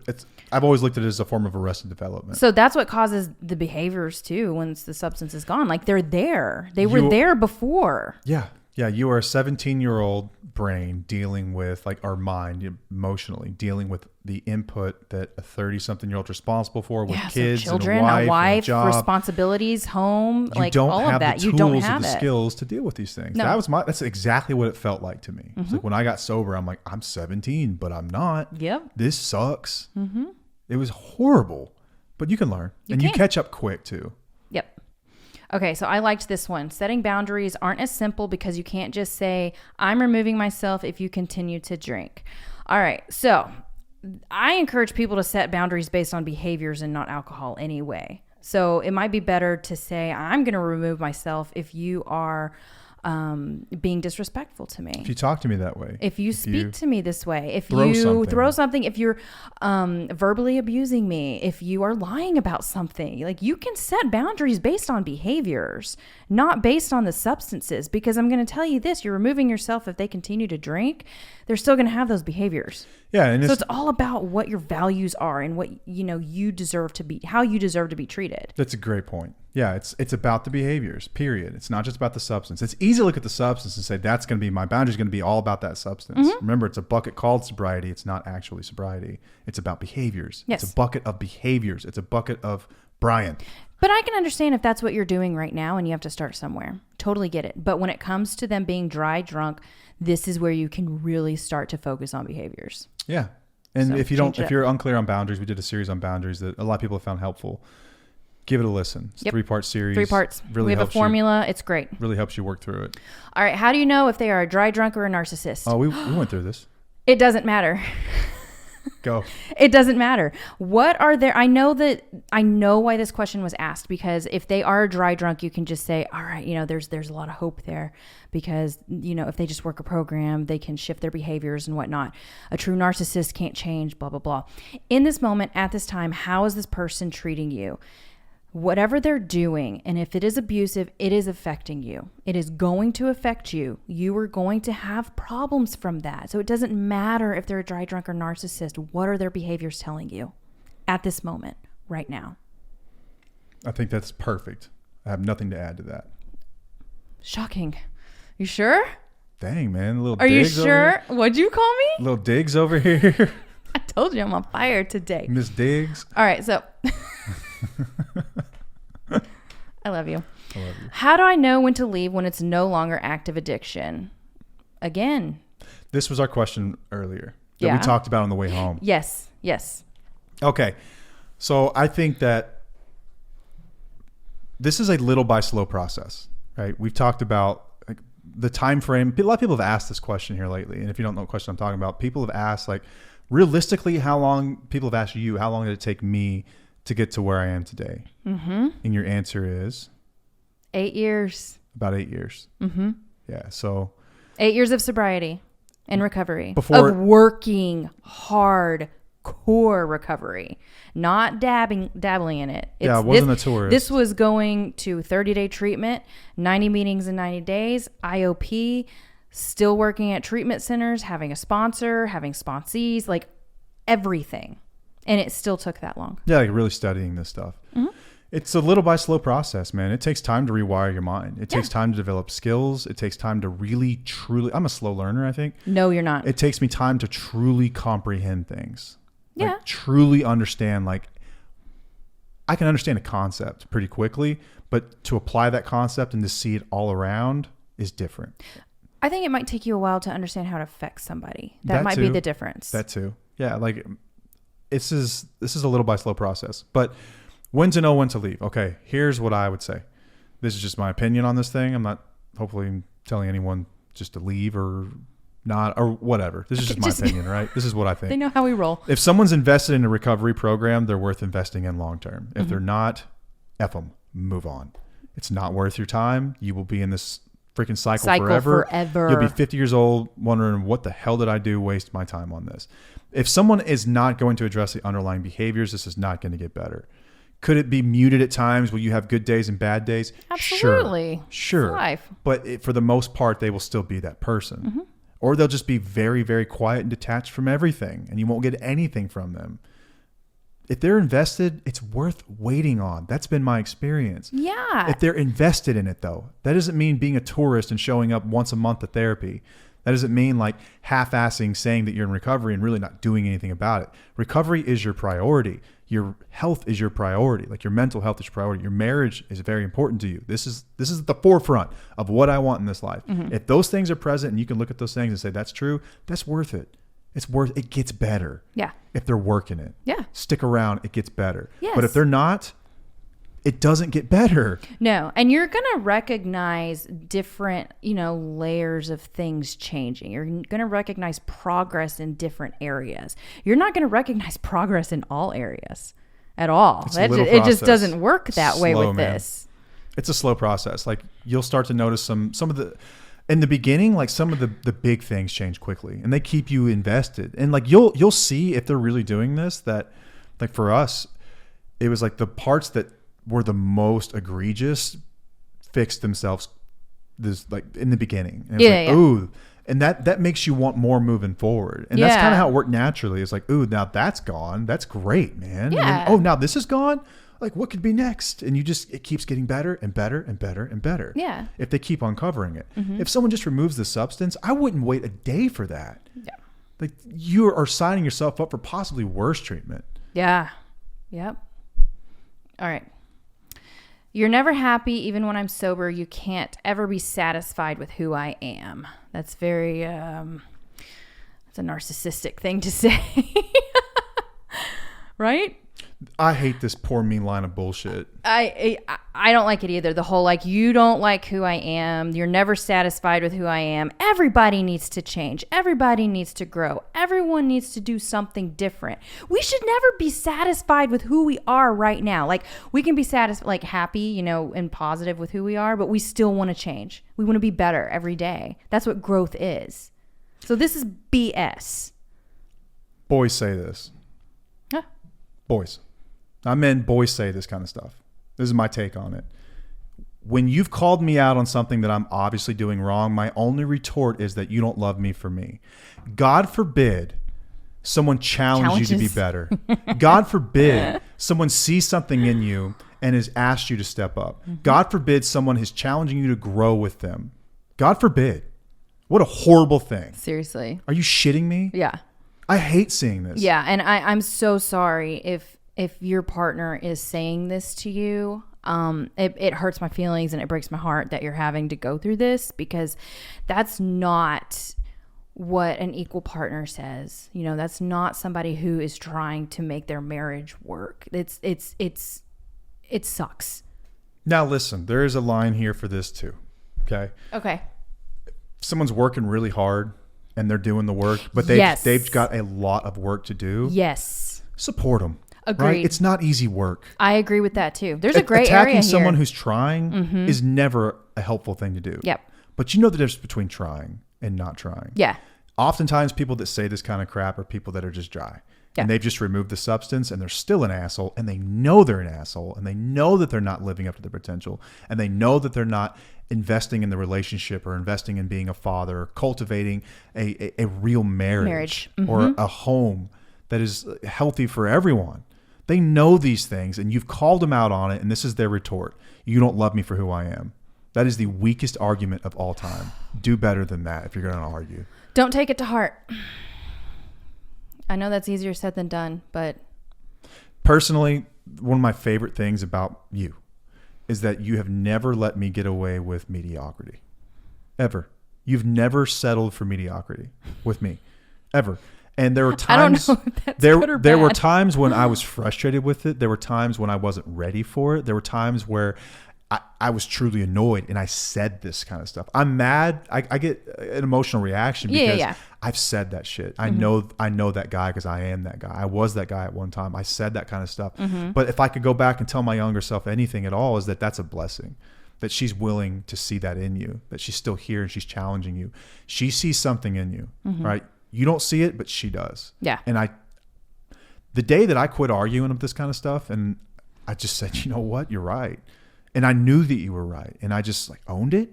I've always looked at it as a form of arrested development. So that's what causes the behaviors too once the substance is gone. They're there. They were there before. Yeah. Yeah, you are a 17-year-old brain dealing with, like, our mind emotionally, dealing with the input that a 30-something-year-old responsible for with kids, so children, and a wife, and a job. Responsibilities, home, you like don't all have of that. the You don't tools have or the it. skills to deal with these things. No. That's exactly what it felt like to me. It's like when I got sober, I'm like, I'm 17, but I'm not. Yep. This sucks. It was horrible, but you can learn. You catch up quick too. Yep. Okay, so I liked this one. Setting boundaries aren't as simple because you can't just say, I'm removing myself if you continue to drink. All right, so I encourage people to set boundaries based on behaviors and not alcohol anyway. So it might be better to say, I'm going to remove myself if you are being disrespectful to me. If you talk to me that way. If you speak to me this way. If throw you throw something. If you're verbally abusing me. If you are lying about something. Like, you can set boundaries based on behaviors, not based on the substances. Because I'm going to tell you this, you're removing yourself if they continue to drink. They're still going to have those behaviors. Yeah, and so it's all about what your values are and what you deserve to be, how you deserve to be treated. That's a great point. Yeah, it's about the behaviors, period. It's not just about the substance. It's easy to look at the substance and say, that's going to be, my boundary is going to be all about that substance. Remember, it's a bucket called sobriety. It's not actually sobriety. It's about behaviors. Yes. It's a bucket of behaviors. It's a bucket of Brian. But I can understand if that's what you're doing right now and you have to start somewhere. Totally get it. But when it comes to them being dry drunk, this is where you can really start to focus on behaviors. Yeah. And So if you're unclear on boundaries, we did a series on boundaries that a lot of people have found helpful. Give it a listen. It's a 3-part series. 3 parts. Really we have a formula. It's great. Really helps you work through it. All right. How do you know if they are a dry drunk or a narcissist? Oh, we went through this. It doesn't matter. Go. It doesn't matter. What are their, I know why this question was asked, because if they are a dry drunk, you can just say, all right, there's a lot of hope there because, if they just work a program, they can shift their behaviors and whatnot. A true narcissist can't change, blah, blah, blah. In this moment, at this time, how is this person treating you? Whatever they're doing, and if it is abusive, it is affecting you. It is going to affect you. You are going to have problems from that. So it doesn't matter if they're a dry drunk or narcissist. What are their behaviors telling you at this moment, right now? I think that's perfect. I have nothing to add to that. Shocking. You sure? Dang, man. A little Are you digs sure? What'd you call me? Little digs over here. I told you I'm on fire today. Miss Diggs. All right, so... I love you. I love you. How do I know when to leave when it's no longer active addiction? Again. This was our question earlier that we talked about on the way home. Yes. Okay. So I think that this is a little by slow process, right? We've talked about like the time frame. A lot of people have asked this question here lately. And if you don't know what question I'm talking about, people have asked, like, realistically, how long did it take me to get to where I am today? Mm-hmm. And your answer is? 8 years. About 8 years. Mm-hmm. Yeah. So 8 years of sobriety and recovery. Of working hard, core recovery. Not dabbling in it. I wasn't a tourist. This was going to 30-day treatment, 90 meetings in 90 days, IOP, still working at treatment centers, having a sponsor, having sponsees, like everything. And it still took that long. Yeah, like really studying this stuff. Mm-hmm. It's a little by slow process, man. It takes time to rewire your mind. It takes time to develop skills. It takes time to really, truly... I'm a slow learner, I think. No, you're not. It takes me time to truly comprehend things. Yeah. Like, truly understand, like... I can understand a concept pretty quickly, but to apply that concept and to see it all around is different. I think it might take you a while to understand how it affects somebody. That might be the difference. That too. Yeah, like... This is a little by slow process, but when to know when to leave. Okay, here's what I would say. This is just my opinion on this thing. I'm not hopefully telling anyone just to leave or not or whatever. This is just my opinion, right? This is what I think. They know how we roll. If someone's invested in a recovery program, they're worth investing in long term. If they're not, F them. Move on. It's not worth your time. You will be in this freaking cycle forever. You'll be 50 years old wondering, what the hell did I do? Waste my time on this. If someone is not going to address the underlying behaviors, this is not going to get better. Could it be muted at times? Will you have good days and bad days? Absolutely. Sure. It's life. But for the most part, they will still be that person. Mm-hmm. Or they'll just be very, very quiet and detached from everything, and you won't get anything from them. if they're invested, it's worth waiting on. That's been my experience. Yeah. If they're invested in it, though, that doesn't mean being a tourist and showing up once a month to therapy. That doesn't mean like half-assing saying that you're in recovery and really not doing anything about it. Recovery is your priority. Your health is your priority. Like your mental health is your priority. Your marriage is very important to you. This is at the forefront of what I want in this life. If those things are present and you can look at those things and say, that's true, that's worth it. It gets better. Yeah. If they're working it. Yeah. Stick around, it gets better. Yes. But if they're not, it doesn't get better. No. And you're going to recognize different, layers of things changing. You're going to recognize progress in different areas. You're not going to recognize progress in all areas at all. It just doesn't work that way with this. It's a slow process. Like you'll start to notice some of the, in the beginning, like some of the big things change quickly and they keep you invested. And like you'll see if they're really doing this, that like for us, it was like the parts that were the most egregious fixed themselves this like in the beginning. And it's ooh, and that makes you want more moving forward. And that's kind of how it worked naturally. It's like, ooh, now that's gone. That's great, man. Yeah. And then, now this is gone. Like what could be next? And it keeps getting better and better and better and better. Yeah. If they keep uncovering it. If someone just removes the substance, I wouldn't wait a day for that. Yeah. Like you are signing yourself up for possibly worse treatment. Yeah. Yep. All right. You're never happy even when I'm sober. You can't ever be satisfied with who I am. That's very, it's a narcissistic thing to say. Right? I hate this poor me line of bullshit. I don't like it either. The whole like, you don't like who I am. You're never satisfied with who I am. Everybody needs to change. Everybody needs to grow. Everyone needs to do something different. We should never be satisfied with who we are right now. Like we can be satisfied, like happy, and positive with who we are, but we still want to change. We want to be better every day. That's what growth is. So this is BS. Boys say this. Huh? Boys. Boys say this kind of stuff. This is my take on it. When you've called me out on something that I'm obviously doing wrong, my only retort is that you don't love me for me. God forbid someone challenges you to be better. God forbid someone sees something in you and has asked you to step up. God forbid someone is challenging you to grow with them. God forbid. What a horrible thing. Seriously. Are you shitting me? Yeah. I hate seeing this. Yeah, and I'm so sorry if your partner is saying this to you. It hurts my feelings and it breaks my heart that you're having to go through this, because that's not what an equal partner says. That's not somebody who is trying to make their marriage work. It sucks. Now listen, there is a line here for this too. Okay. Someone's working really hard and they're doing the work, but they've got a lot of work to do. Yes. Support them. Agreed. Right? It's not easy work. I agree with that too. There's a gray area here. Attacking someone who's trying is never a helpful thing to do. Yep. But you know the difference between trying and not trying. Yeah. Oftentimes people that say this kind of crap are people that are just dry. Yeah. And they've just removed the substance and they're still an asshole, and they know they're an asshole, and they know that they're not living up to their potential, and they know that they're not investing in the relationship or investing in being a father or cultivating a real marriage. Or a home that is healthy for everyone. They know these things, and you've called them out on it, and this is their retort. You don't love me for who I am. That is the weakest argument of all time. Do better than that if you're going to argue. Don't take it to heart. I know that's easier said than done, but... Personally, one of my favorite things about you is that you have never let me get away with mediocrity. Ever. You've never settled for mediocrity with me. Ever. And there were times... I don't know if that's there, good or there bad. were times when I was frustrated with it. There were times when I wasn't ready for it. There were times where I was truly annoyed and I said this kind of stuff. I'm mad. I get an emotional reaction because I've said that shit. I know that guy because I am that guy. I was that guy at one time. I said that kind of stuff. But if I could go back and tell my younger self anything at all, is that that's a blessing. That she's willing to see that in you. That she's still here and she's challenging you. She sees something in you, right? You don't see it, but she does. Yeah. And the day that I quit arguing with this kind of stuff, and I just said, you know what, you're right. And I knew that you were right. And I just owned it.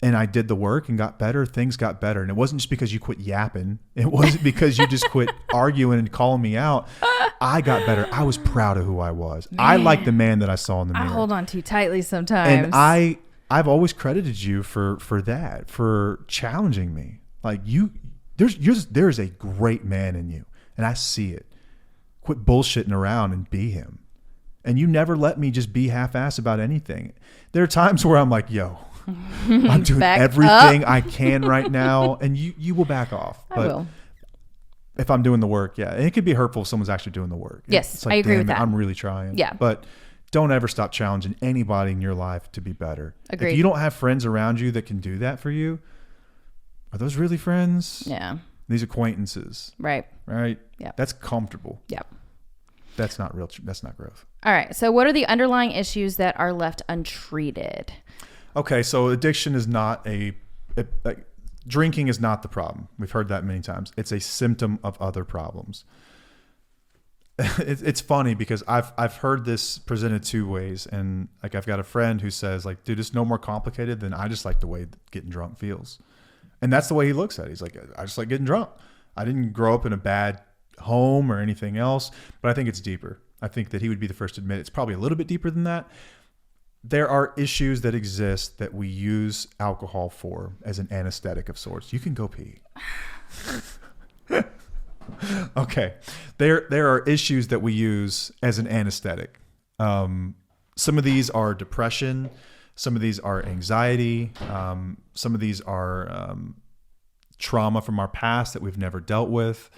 And I did the work and got better. Things got better. And it wasn't just because you quit yapping. It wasn't because you just quit arguing and calling me out. I got better. I was proud of who I was. Man. I liked the man that I saw in the mirror. I hold on too tightly sometimes. And I've always credited you for that, for challenging me. Like there's a great man in you, and I see it. Quit bullshitting around and be him. And you never let me just be half-assed about anything. There are times where I'm like, yo, I'm doing everything I can right now, and you will back off. I will. If I'm doing the work, yeah. And it could be hurtful if someone's actually doing the work. Yes, it's like, I agree with that. I'm really trying. Yeah. But don't ever stop challenging anybody in your life to be better. Agreed. If you don't have friends around you that can do that for you, are those really friends? Yeah. These acquaintances. Right. Yeah. That's comfortable. Yeah. That's not real. That's not growth. All right. So what are the underlying issues that are left untreated? Okay. So addiction is not drinking is not the problem. We've heard that many times. It's a symptom of other problems. It's funny because I've heard this presented two ways, and like I've got a friend who says like, dude, it's no more complicated than I just like the way getting drunk feels. And that's the way he looks at it. He's like, I just like getting drunk. I didn't grow up in a bad home or anything else, but I think it's deeper. I think that he would be the first to admit it's probably a little bit deeper than that. There are issues that exist that we use alcohol for as an anesthetic of sorts. You can go pee. Okay. There are issues that we use as an anesthetic. Some of these are depression. Some of these are anxiety. Some of these are trauma from our past that we've never dealt with.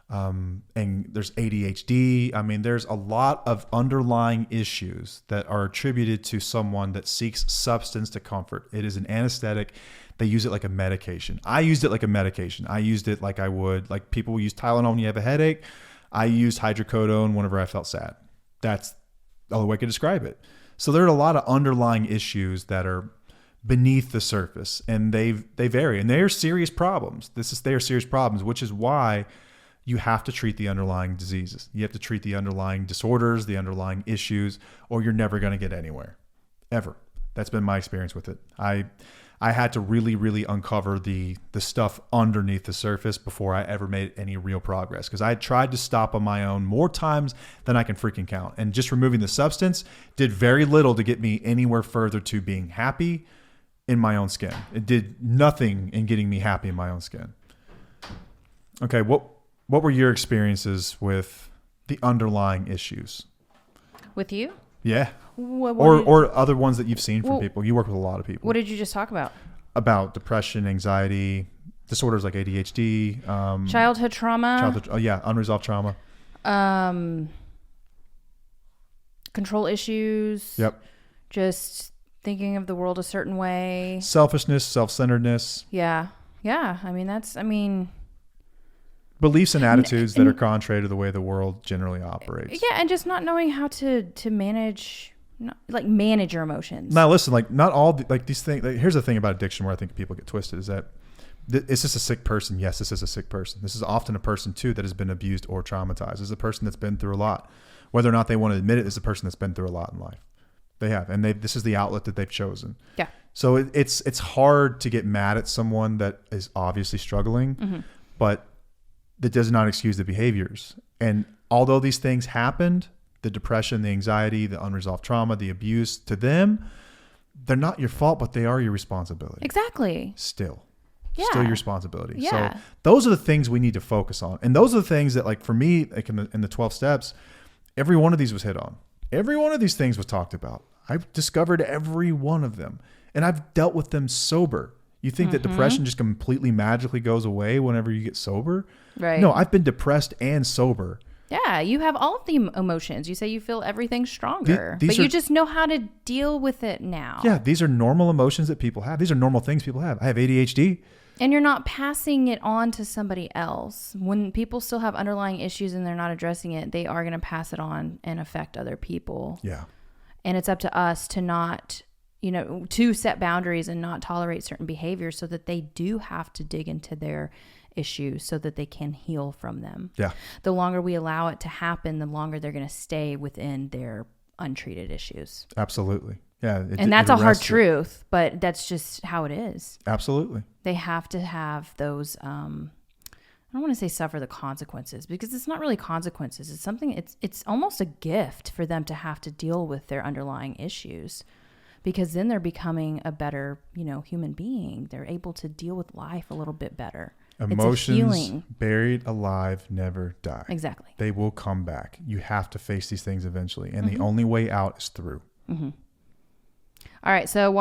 And there's ADHD. I mean, there's a lot of underlying issues that are attributed to someone that seeks substance to comfort. It is an anesthetic. They use it like a medication. I used it like a medication. I used it like I would, like people use Tylenol when you have a headache. I used hydrocodone whenever I felt sad. That's the only way I could describe it. So there are a lot of underlying issues that are beneath the surface, and they vary, and they are serious problems. They are serious problems, which is why you have to treat the underlying diseases. You have to treat the underlying disorders, the underlying issues, or you're never going to get anywhere, ever. That's been my experience with it. I had to really, really uncover the stuff underneath the surface before I ever made any real progress, because I tried to stop on my own more times than I can freaking count. And just removing the substance did very little to get me anywhere further to being happy in my own skin. It did nothing in getting me happy in my own skin. Okay, what were your experiences with the underlying issues? With you? Yeah. Or other ones that you've seen from people. You work with a lot of people. What did you just talk about? About depression, anxiety, disorders like ADHD. Childhood trauma. Unresolved trauma. Control issues. Yep. Just thinking of the world a certain way. Selfishness, self-centeredness. Yeah. Beliefs and attitudes that are contrary to the way the world generally operates. Yeah, and just not knowing how to manage your emotions. Now, listen, not all these things. Here's the thing about addiction where I think people get twisted is that is this a sick person? Yes, this is a sick person. This is often a person too that has been abused or traumatized. This is a person that's been through a lot. Whether or not they want to admit it, is a person that's been through a lot in life. They have, and this is the outlet that they've chosen. Yeah. So it's hard to get mad at someone that is obviously struggling, but that does not excuse the behaviors. And although these things happened, the depression, the anxiety, the unresolved trauma, the abuse, to them, they're not your fault, but they are your responsibility. Exactly. Still Yeah. your responsibility. Yeah. So those are the things we need to focus on. And those are the things that, like, for me, like in the 12 steps, every one of these was hit on. Every one of these things was talked about. I've discovered every one of them, and I've dealt with them sober. You think that depression just completely magically goes away whenever you get sober? Right. No, I've been depressed and sober. Yeah, you have all of the emotions. You say you feel everything stronger, but you just know how to deal with it now. Yeah, these are normal emotions that people have. These are normal things people have. I have ADHD. And you're not passing it on to somebody else. When people still have underlying issues and they're not addressing it, they are going to pass it on and affect other people. Yeah. And it's up to us to not, to set boundaries and not tolerate certain behaviors so that they do have to dig into their issues so that they can heal from them. Yeah. The longer we allow it to happen, the longer they're going to stay within their untreated issues. Absolutely. Yeah. And that's a hard truth, but that's just how it is. Absolutely. They have to have those don't want to say suffer the consequences, because it's not really consequences. It's something, it's almost a gift for them to have to deal with their underlying issues, because then they're becoming a better, human being. They're able to deal with life a little bit better. Emotions buried alive never die. Exactly. They will come back. You have to face these things eventually. And the only way out is through. Mm-hmm. All right. So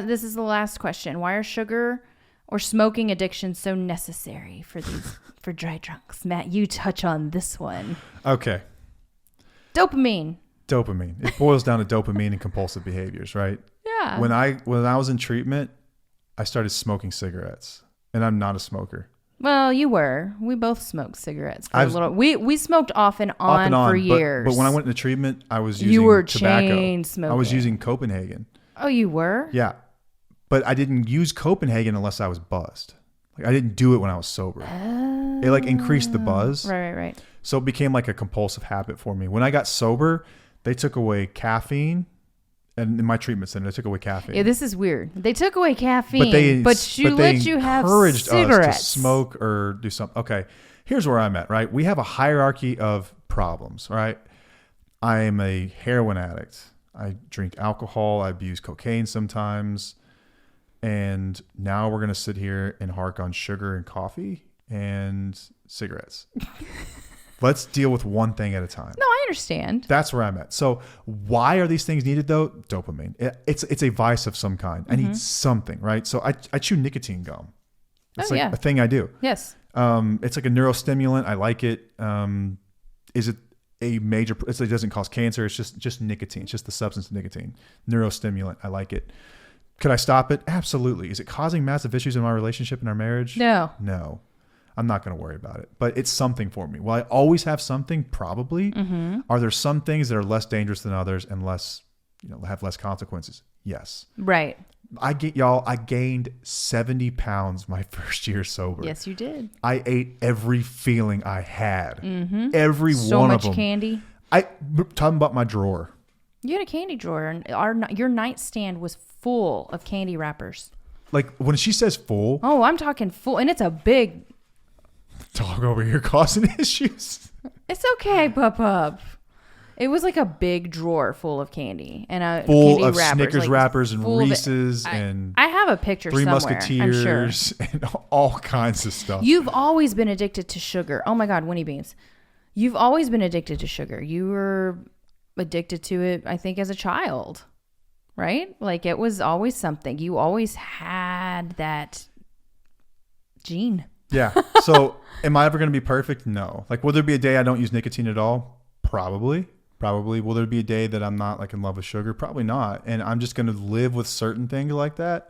this is the last question. Why are sugar or smoking addictions so necessary for dry drunks? Matt, you touch on this one. Okay. Dopamine. It boils down to dopamine and compulsive behaviors, right? Yeah. When I was in treatment, I started smoking cigarettes, and I'm not a smoker. Well, you were. We both smoked cigarettes for a little. We smoked off and on for years. But when I went into treatment, I was using tobacco. Chain smoking. I was using Copenhagen. Oh, you were? Yeah. But I didn't use Copenhagen unless I was buzzed. Like, I didn't do it when I was sober. It increased the buzz. Right. So it became like a compulsive habit for me. When I got sober, they took away caffeine. And in my treatment center, they took away caffeine. Yeah, this is weird. They took away caffeine, but they encouraged cigarettes. Us to smoke or do something. Okay, here's where I'm at, right? We have a hierarchy of problems, right? I am a heroin addict. I drink alcohol. I abuse cocaine sometimes. And now we're going to sit here and hark on sugar and coffee and cigarettes. Let's deal with one thing at a time. No, I understand. That's where I'm at. So why are these things needed though? Dopamine. It's a vice of some kind. I need something, right? So I chew nicotine gum. It's a thing I do. Yes. It's like a neurostimulant. I like it. Is it a major, it doesn't cause cancer. It's just nicotine. It's just the substance of nicotine. Neurostimulant. I like it. Could I stop it? Absolutely. Is it causing massive issues in my relationship and our marriage? No. I'm not going to worry about it, but it's something for me. Will I always have something? Probably. Are there some things that are less dangerous than others and less, have less consequences? Yes. Right. I gained 70 pounds my first year sober. Yes, you did. I ate every feeling I had. Every one of them. So much candy. Talking about my drawer. You had a candy drawer, and your nightstand was full of candy wrappers. Like when she says full. Oh, I'm talking full, and it's a big dog over here causing issues. It's okay, Pup. It was like a big drawer full of candy and full candy of wrappers, Snickers wrappers and Reese's and I have a picture Three somewhere, Musketeers I'm sure. and all kinds of stuff. You've always been addicted to sugar. Oh my God, Winnie Beans. You've always been addicted to sugar. You were addicted to it, I think, as a child, right? Like it was always something. You always had that gene. Yeah. So am I ever going to be perfect? No. Like, will there be a day I don't use nicotine at all? Probably. Will there be a day that I'm not like in love with sugar? Probably not. And I'm just going to live with certain things like that.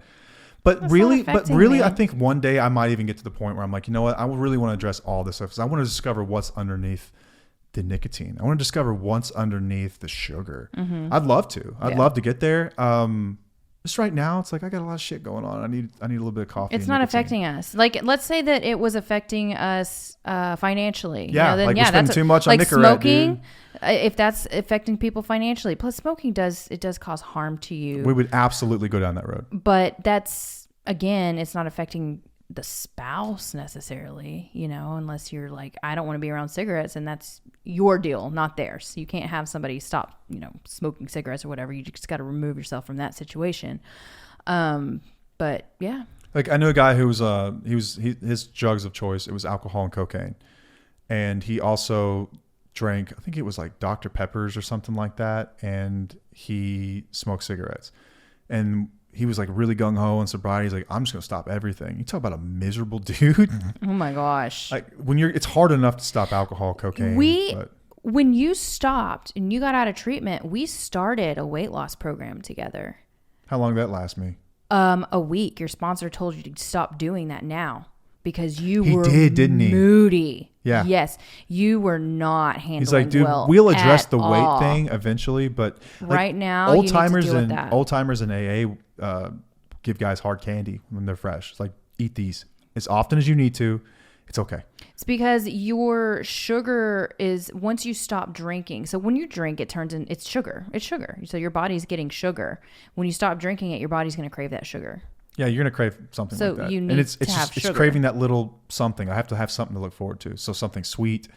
But That's really, me. I think one day I might even get to the point where I'm like, you know what? I really want to address all this stuff because I want to discover what's underneath the nicotine. I want to discover what's underneath the sugar. I'd love to. I'd love to get there. Just right now, it's like I got a lot of shit going on. I need a little bit of coffee. It's not affecting us. Like, let's say that it was affecting us financially. Yeah, then like we're spending too much on Nicorette, smoking. Dude. If that's affecting people financially, plus smoking does cause harm to you. We would absolutely go down that road. But that's again, it's not affecting the spouse necessarily, unless you're like, I don't want to be around cigarettes, and that's your deal, not theirs. You can't have somebody stop, smoking cigarettes or whatever. You just got to remove yourself from that situation. But yeah, like I knew a guy who was his drugs of choice, it was alcohol and cocaine, and he also drank, I think it was like Dr. Peppers or something like that, and he smoked cigarettes, and he was like really gung-ho in sobriety. He's like, I'm just going to stop everything. You talk about a miserable dude. Oh my gosh. Like it's hard enough to stop alcohol, cocaine. When you stopped and you got out of treatment, we started a weight loss program together. How long did that last me? A week. Your sponsor told you to stop doing that now because you were didn't he? Moody. Yeah. Yes. You were not handling He's like, dude, well we'll address the all. weight thing eventually, but like, right now, old timers in AA give guys hard candy when they're fresh. It's like, eat these as often as you need to. It's okay. It's because your sugar is, once you stop drinking. So when you drink, it's sugar. It's sugar. So your body's getting sugar. When you stop drinking it, your body's going to crave that sugar. Yeah, you're gonna crave something So like that. you need and it's to have it's sugar. craving that little something. I have to have something to look forward to. So something sweet.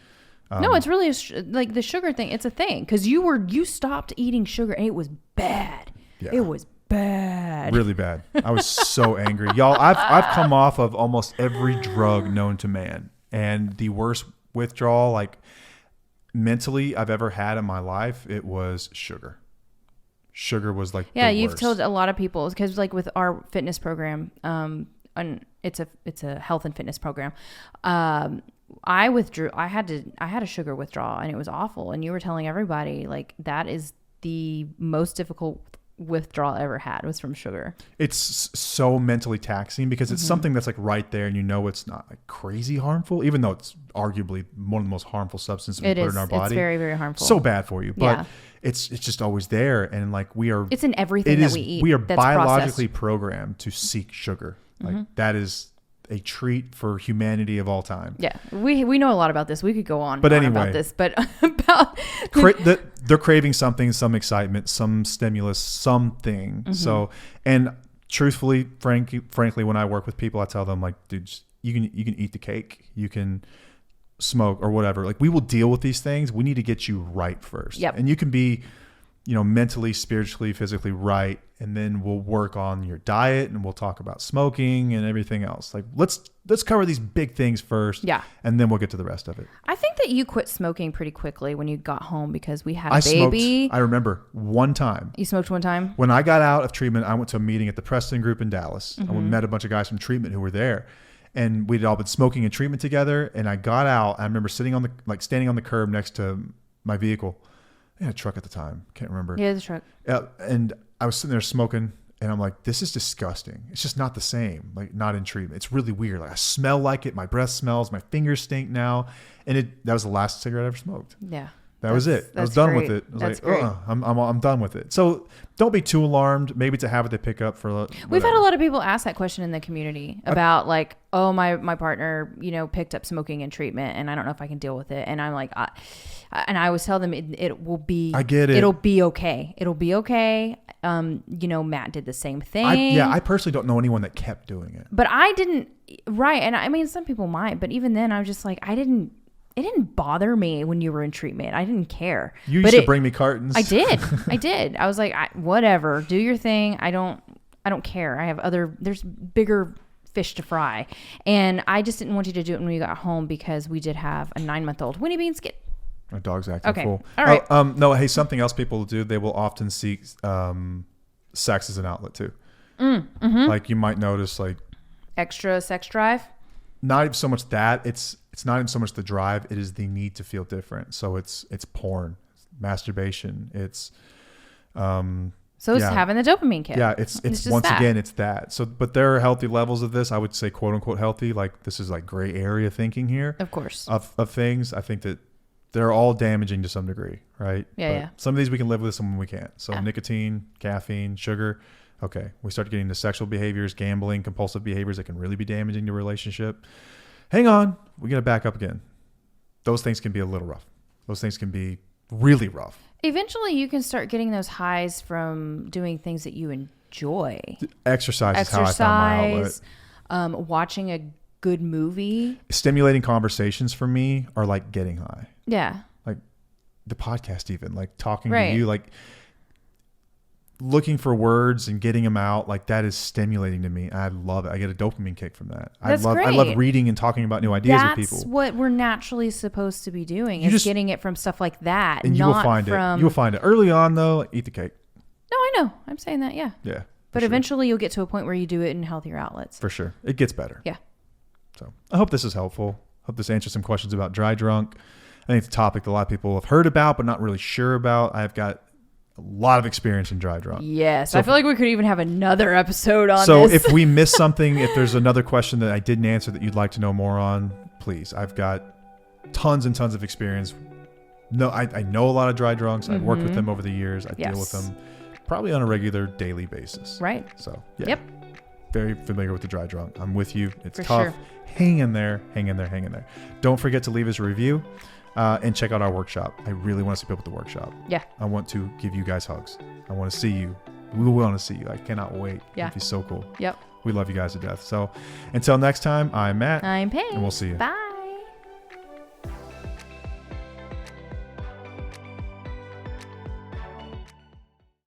No, it's really like the sugar thing. It's a thing because you stopped eating sugar and it was bad. Yeah. It was bad. Really bad. I was so angry. Y'all, I've come off of almost every drug known to man. And the worst withdrawal, like mentally, I've ever had in my life, it was sugar. Sugar was like the you've worst. told a lot of people because like with our fitness program, and it's a health and fitness program. I withdrew. I had a sugar withdrawal and it was awful. And you were telling everybody like that is the most difficult withdrawal I ever had was from sugar. It's so mentally taxing because it's something that's like right there and you know it's not like crazy harmful, even though it's arguably one of the most harmful substances we put in our body. It's very, very harmful. So bad for you. But it's just always there. And like it's in everything that we eat. We are that's biologically processed. programmed to seek sugar. Like that is a treat for humanity of all time. Yeah, we know a lot about this. We could go on, but anyway, about this, but about they're craving something, some excitement, some stimulus, something. So, and truthfully, frankly, when I work with people, I tell them like, dude, you can eat the cake, you can smoke or whatever. Like we will deal with these things. We need to get you right first. Yep. And you can be, mentally, spiritually, physically right. And then we'll work on your diet and we'll talk about smoking and everything else. Like let's cover these big things first. Yeah. And then we'll get to the rest of it. I think that you quit smoking pretty quickly when you got home because we had a baby. I remember one time. You smoked one time? When I got out of treatment, I went to a meeting at the Preston group in Dallas. I met a bunch of guys from treatment who were there. And we'd all been smoking in treatment together. And I got out. I remember standing on the curb next to my vehicle. I had a truck at the time. Can't remember. Yeah, the truck. And I was sitting there smoking and I'm like, this is disgusting. It's just not the same. Like not in treatment. It's really weird. Like I smell like it. My breath smells. My fingers stink now. And that was the last cigarette I ever smoked. Yeah. That was it. I was done with it. I was like, I'm done with it. So don't be too alarmed. Maybe it's a habit they pick up for. Whatever. We've had a lot of people ask that question in the community about like, oh, my partner, picked up smoking in treatment and I don't know if I can deal with it. And I'm like, and I always tell them it will be. I get it. It'll be okay. It'll be okay. Matt did the same thing. I personally don't know anyone that kept doing it. But I didn't. Right. And I mean, some people might, but even then I was just like, it didn't bother me when you were in treatment. I didn't care. You used to bring me cartons. I did. I was like, whatever, do your thing. I don't care. I have there's bigger fish to fry. And I just didn't want you to do it when we got home because we did have a 9-month-old Winnie Bean skit. My dog's acting full. All right. No, hey, something else people do, they will often seek sex as an outlet too. Like you might notice like extra sex drive. Not even so much that. It's not even so much the drive. It is the need to feel different. So it's porn, masturbation. It's it's having the dopamine kick. Yeah, it's once again it's that. So, but there are healthy levels of this. I would say quote unquote healthy. Like this is like gray area thinking here. Of course. Of things. I think that they're all damaging to some degree, right? Yeah. Some of these we can live with, some we can't. So nicotine, caffeine, sugar. Okay, we start getting to sexual behaviors, gambling, compulsive behaviors that can really be damaging to a relationship. Hang on, we got to back up again. Those things can be a little rough. Those things can be really rough. Eventually, you can start getting those highs from doing things that you enjoy. Exercise is how I found my outlet. Watching a good movie. Stimulating conversations for me are like getting high. Yeah. Like the podcast even, like talking to you, like looking for words and getting them out, like that is stimulating to me. I love it. I get a dopamine kick from that. That's great. I love reading and talking about new ideas with people. That's what we're naturally supposed to be doing, is getting it from stuff like that. And you will find it. You will find it. Early on though, eat the cake. No, I know. I'm saying that, yeah. Yeah. But eventually you'll get to a point where you do it in healthier outlets. For sure. It gets better. Yeah. So I hope this is helpful. Hope this answers some questions about dry drunk. I think it's a topic that a lot of people have heard about but not really sure about. I've got a lot of experience in dry drunk. Yes. So I feel like we could even have another episode on this. So if we miss something, if there's another question that I didn't answer that you'd like to know more on, please. I've got tons and tons of experience. No, I know a lot of dry drunks. I've worked with them over the years. I deal with them probably on a regular daily basis. Right. So, yeah. Yep. Very familiar with the dry drunk. I'm with you. It's tough. Sure. Hang in there. Hang in there. Hang in there. Don't forget to leave us a review. And check out our workshop. I really want to see people at the workshop. Yeah. I want to give you guys hugs. I want to see you. We want to see you. I cannot wait. Yeah. It'd be so cool. Yep. We love you guys to death. So until next time, I'm Matt. I'm Paige. And we'll see you. Bye.